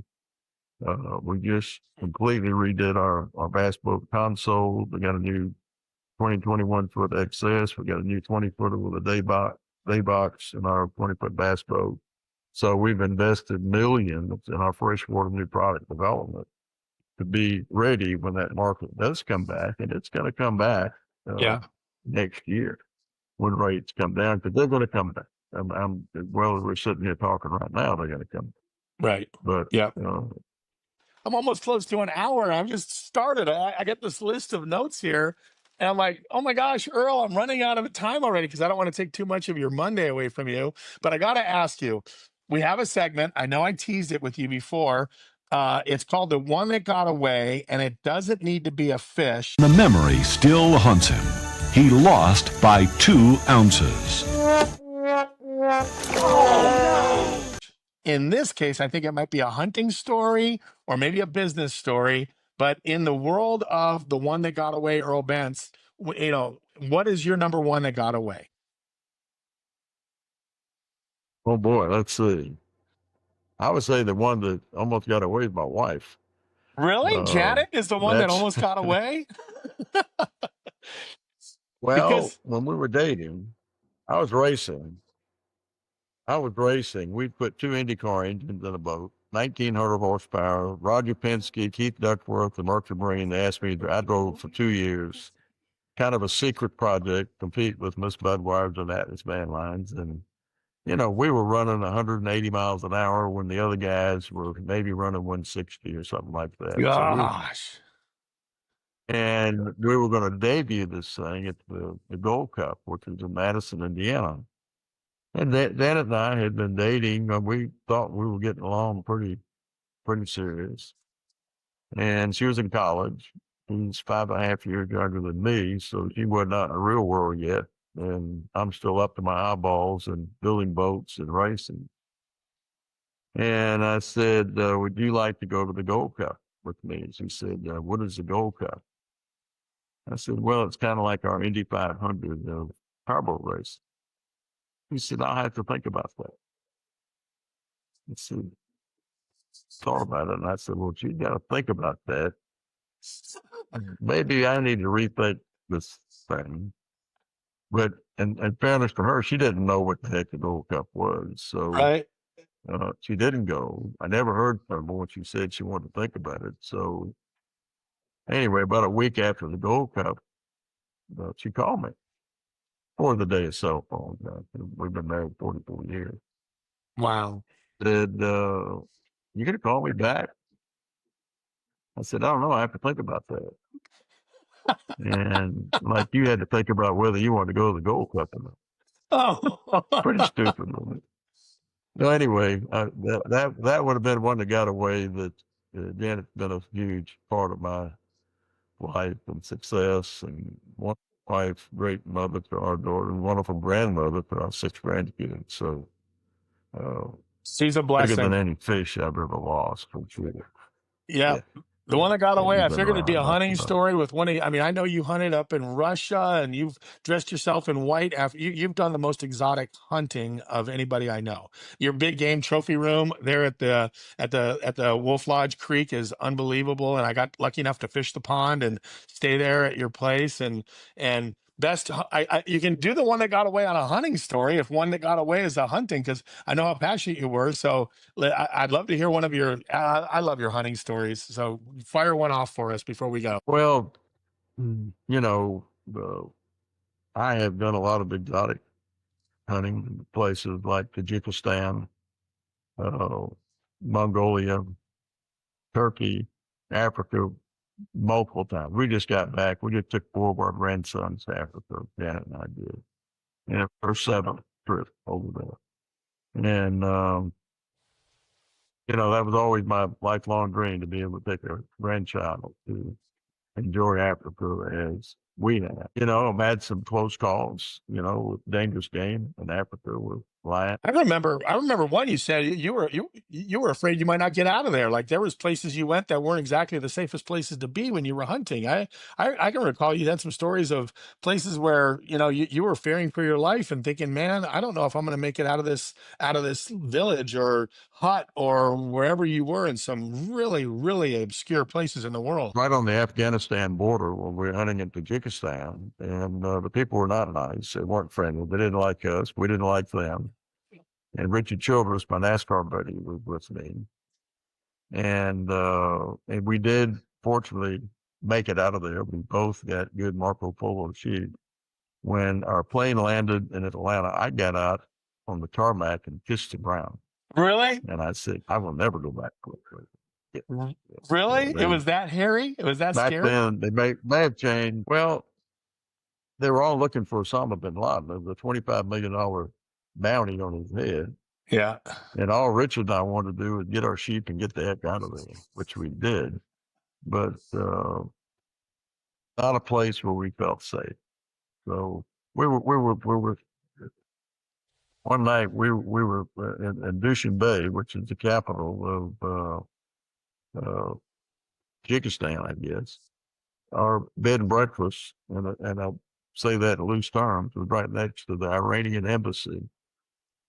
We just completely redid our bass boat console. We got a new 21 foot XS. We got a new 20 footer with a day box in our 20-foot bass boat. So we've invested millions in our freshwater new product development to be ready when that market does come back, and it's going to come back next year when rates come down, because they're going to come back. We're sitting here talking right now, they're going to come back. Right. But yeah. I'm almost close to an hour. I've just started. I get this list of notes here, and I'm like, oh my gosh, Earl, I'm running out of time already because I don't want to take too much of your Monday away from you. But I got to ask you, we have a segment. I know I teased it with you before. It's called The One That Got Away, and it doesn't need to be a fish. The memory still haunts him. He lost by 2 ounces. In this case, I think it might be a hunting story or maybe a business story. But in the world of the one that got away, Earl Bentz, what is your number one that got away? Oh boy, let's see. I would say the one that almost got away is my wife. Really? Janet is the one that That's almost got away? well, Because, when we were dating, I was racing. We'd put two IndyCar engines in a boat, 1,900 horsepower. Roger Penske, Keith Duckworth, the Mercury Marine. They asked me. I drove for 2 years, kind of a secret project, compete with Miss Budweiser and Atlas Van Lines, and we were running 180 miles an hour when the other guys were maybe running 160 or something like that. gosh. And we were going to debut this thing at the Gold Cup, which is in Madison, Indiana. And Janet and I had been dating. We thought we were getting along pretty serious. And she was in college. She's 5.5 years younger than me, so she wasn't out in the real world yet. And I'm still up to my eyeballs and building boats and racing. And I said, would you like to go to the Gold Cup with me? And she said, what is the Gold Cup? I said, well, it's kind of like our Indy 500 powerboat race. He said, I'll have to think about that. I said, thought about it. And I said, well, you got to think about that. Maybe I need to rethink this thing. But in fairness to her, she didn't know what the heck the Gold Cup was. So Right. she didn't go. I never heard from her when she said she wanted to think about it. So anyway, about a week after the Gold Cup, she called me for the day of cell phone. We've been married 44 years. Wow. Said, you going to call me back? I said, I don't know. I have to think about that. And like you had to think about whether you wanted to go to the Gold Cup or not. Oh, Pretty stupid, wasn't it? No, anyway, that would have been one that got away. That Janet's been a huge part of my life and success, and one wife, great mother to our daughter, and wonderful grandmother to our 6 grandkids. So uh, she's a bigger than blessing. any fish I've ever lost, for sure. Yeah. Yeah, The one that got away, you've I been figured it'd be around a enough to hunting know. story with one of, I mean, I know you hunted up in Russia and you've dressed yourself in white after you've done the most exotic hunting of anybody I know. Your big game trophy room there at the Wolf Lodge Creek is unbelievable. And I got lucky enough to fish the pond and stay there at your place and you can do the one that got away on a hunting story if one that got away is a hunting, because I know how passionate you were. So I'd love to hear one of your. I love your hunting stories. So fire one off for us before we go. Well, I have done a lot of exotic hunting in places like Tajikistan, uh, Mongolia, Turkey, Africa, multiple times. We just got back. We just took 4 of our grandsons to Africa. Janet and I did. And our 7th trip over there. And, that was always my lifelong dream, to be able to take a grandchild to enjoy Africa as we have. I've had some close calls, with dangerous game in Africa with lions. I remember one you said you were afraid you might not get out of there. Like there was places you went that weren't exactly the safest places to be when you were hunting. I can recall you had some stories of places where you were fearing for your life and thinking, man, I don't know if I'm going to make it out of this village or hut or wherever you were in some really really obscure places in the world. Right on the Afghanistan border when we were hunting in Tajikistan, and the people were not nice. They weren't friendly. They didn't like us. We didn't like them. And Richard Childress, my NASCAR buddy, was with me. And we did, fortunately, make it out of there. We both got good Marco Polo sheep. When our plane landed in Atlanta, I got out on the tarmac and kissed the ground. Really? And I said, I will never go back to it. Yeah. Really? It They, was that hairy? It was that back scary? then, they may have changed. Well, they were all looking for Osama bin Laden. There was a $25 million bounty on his head. Yeah. And all Richard and I wanted to do was get our sheep and get the heck out of there, which we did. But not a place where we felt safe. So we were one night we were in Dushan Bay, which is the capital of Kyrgyzstan, I guess. Our bed and breakfast, and I'll say that in loose terms, was right next to the Iranian embassy.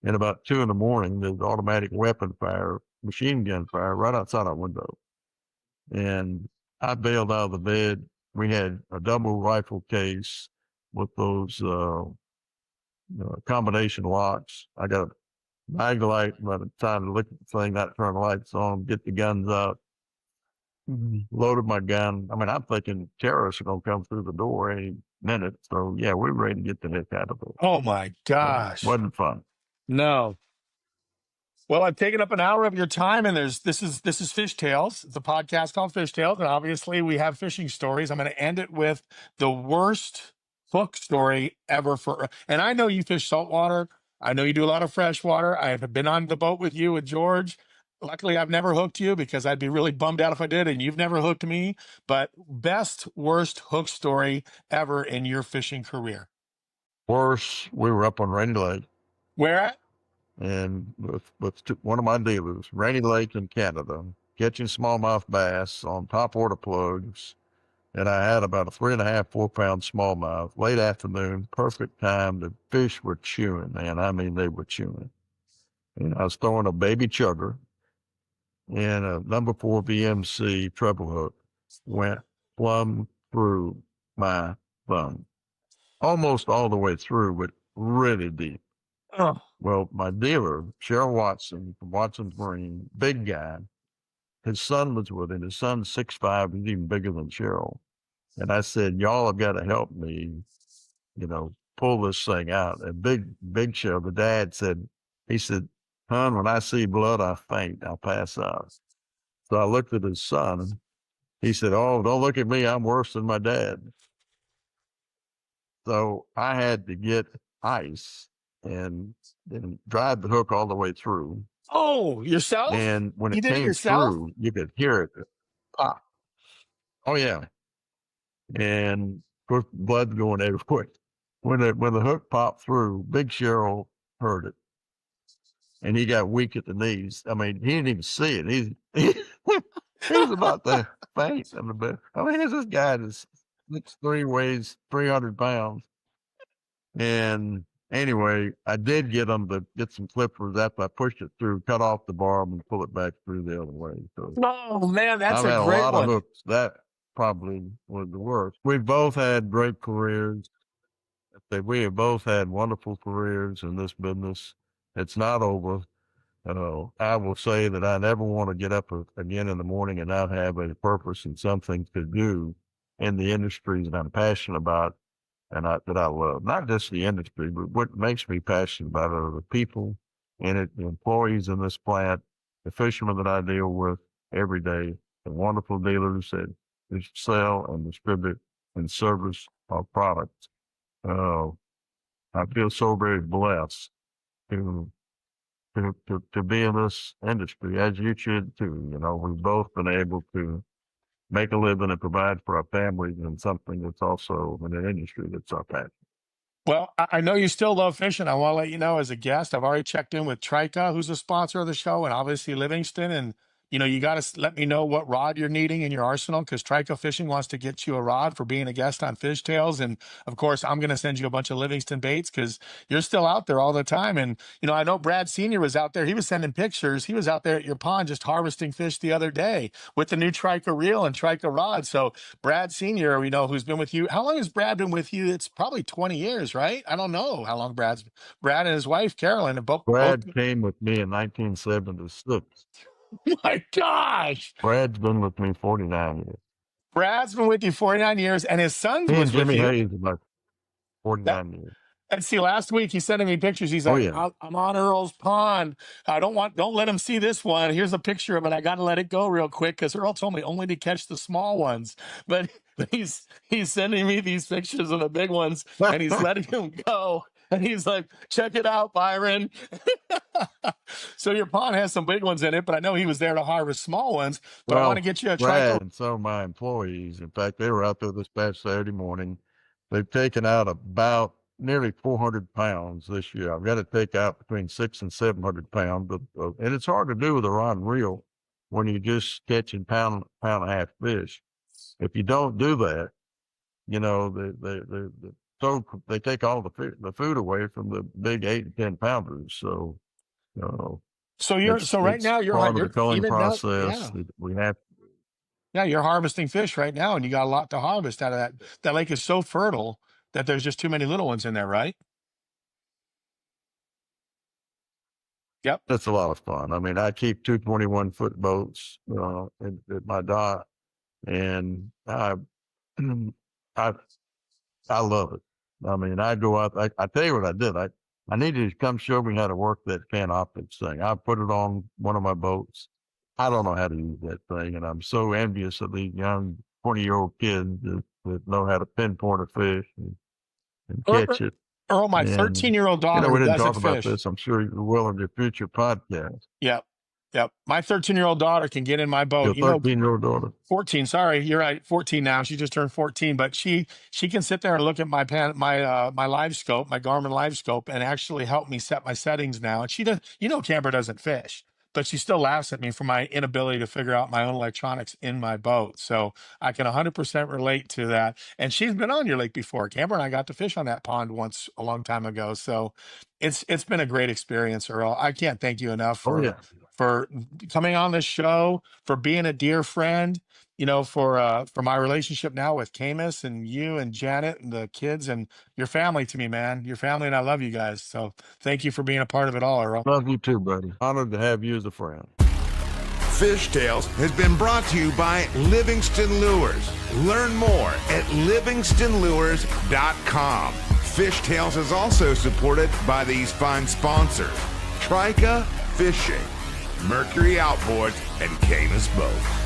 And about 2 a.m, there's automatic weapon fire, machine gun fire right outside our window. And I bailed out of the bed. We had a double rifle case with those combination locks. I got a mag light by the time to look at the thing, not turn the lights on, get the guns out, loaded my gun. I mean, I'm thinking terrorists are going to come through the door any minute. So, yeah, we were ready to get the heck out of it. Oh my gosh. Wasn't fun. No. Well, I've taken up an hour of your time, and this is Fish Tales. It's a podcast called Fish Tales, and obviously we have fishing stories. I'm going to end it with the worst hook story ever and I know you fish saltwater. I know you do a lot of freshwater. I have been on the boat with you with George. Luckily, I've never hooked you because I'd be really bummed out if I did, and you've never hooked me. But best, worst hook story ever in your fishing career. Worse, we were up on Rainy Lake. Where at? And with one of my dealers, Rainy Lake in Canada, catching smallmouth bass on top water plugs. And I had about a 3.5, 4 pound smallmouth, late afternoon, perfect time. The fish were chewing, man. I mean, they were chewing. And I was throwing a baby chugger, and a number 4 VMC treble hook went plumb through my thumb, almost all the way through, but really deep. Oh. Well, my dealer, Cheryl Watson from Watson's Marine, big guy, his son was with him. His son's 6'5", he's even bigger than Cheryl. And I said, y'all have got to help me, pull this thing out. And Big Cheryl, the dad, he said, hon, when I see blood, I faint, I'll pass out. So I looked at his son. He said, oh, don't look at me, I'm worse than my dad. So I had to get ice and drive the hook all the way through. Oh, yourself? And when You it did it came yourself? through, you could hear it pop. Oh yeah. And of course, blood going everywhere. When the hook popped through, Big Cheryl heard it, and he got weak at the knees. I mean, he didn't even see it. He was about to faint in the bed. I mean, here's this guy that's 6'3", weighs 300 pounds. And anyway, I did get him to get some clippers after I pushed it through, cut off the barb, and pull it back through the other way. So oh man, that's I've had a great lot one. of hooks. That probably was the worst. We've both had great careers. We have both had wonderful careers in this business. It's not over. I will say that I never want to get up again in the morning and not have a purpose and something to do in the industries that I'm passionate about and that I love. Not just the industry, but what makes me passionate about are the people in it, the employees in this plant, the fishermen that I deal with every day, the wonderful dealers that sell and distribute and service our products. I feel so very blessed to be in this industry, as you should too. We've both been able to make a living and provide for our families in something that's also in an industry that's our passion. Well, I know you still love fishing. I want to let you know as a guest, I've already checked in with Trica, who's a sponsor of the show, and obviously Livingston. And, you got to let me know what rod you're needing in your arsenal because Trica Fishing wants to get you a rod for being a guest on Fish Tales. And, of course, I'm going to send you a bunch of Livingston baits because you're still out there all the time. And, I know Brad Sr. was out there. He was sending pictures. He was out there at your pond just harvesting fish the other day with the new Trica reel and Trica rod. So Brad Sr., who's been with you. How long has Brad been with you? It's probably 20 years, right? I don't know how long Brad and his wife, Carolyn, have both. Brad came with me in 1976. My gosh. Brad's been with me 49 years. Brad's been with you 49 years, and his son's Me was and Jimmy with you. Hayes about 49 years. And see, last week he's sending me pictures. He's like, I'm on Earl's pond. Don't let him see this one. Here's a picture of it. I got to let it go real quick because Earl told me only to catch the small ones. But he's sending me these pictures of the big ones, and he's letting them go. And he's like, check it out, Byron. So your pond has some big ones in it, but I know he was there to harvest small ones. But I want to get you a Brad and some of my employees, in fact, they were out there this past Saturday morning. They've taken out about nearly 400 pounds this year. I've got to take out between 600 and 700 pounds, and it's hard to do with a rod and reel when you're just catching pound and a half fish. If you don't do that, you know, they take all the food away from the big 8 and 10 pounders. So, you know, So right it's now part of the you're culling even now, process yeah. that we have. Yeah, you're harvesting fish right now, and you got a lot to harvest out of that. That lake is so fertile that there's just too many little ones in there, right? Yep. That's a lot of fun. I mean, I keep 221-foot boats at my dock, and I I love it. I mean, I go out. I tell you what I did. I needed you to come show me how to work that can optics thing. I put it on one of my boats. I don't know how to use that thing, and I'm so envious of these young 20-year-old kids that know how to pinpoint a fish and catch it. Earl, my And 13-year-old you know, daughter we who didn't doesn't talk about fish. this. I'm sure you will in your future podcast. Yep. Yep. My 13-year-old daughter can get in my boat. Your You know, 13-year-old daughter. 14, sorry, you're right, 14 now. She just turned 14, but she can sit there and look at my live scope, my Garmin live scope, and actually help me set my settings now. And she does, you know, Camber doesn't fish, but she still laughs at me for my inability to figure out my own electronics in my boat. So I can 100% relate to that. And she's been on your lake before. Camber and I got to fish on that pond once a long time ago. So it's been a great experience, Earl. I can't thank you enough Oh yeah. for coming on this show, for being a dear friend, you know, for my relationship now with Camus and you and Janet and the kids and your family to me, man. Your family, and I love you guys. So thank you for being a part of it all, Earl. Love you too, buddy. Honored to have you as a friend. Fish Tales has been brought to you by Livingston Lures. Learn more at livingstonlures.com. Fish Tales is also supported by these fine sponsors: Trika Fishing, Mercury Outboards, and Camus Boats.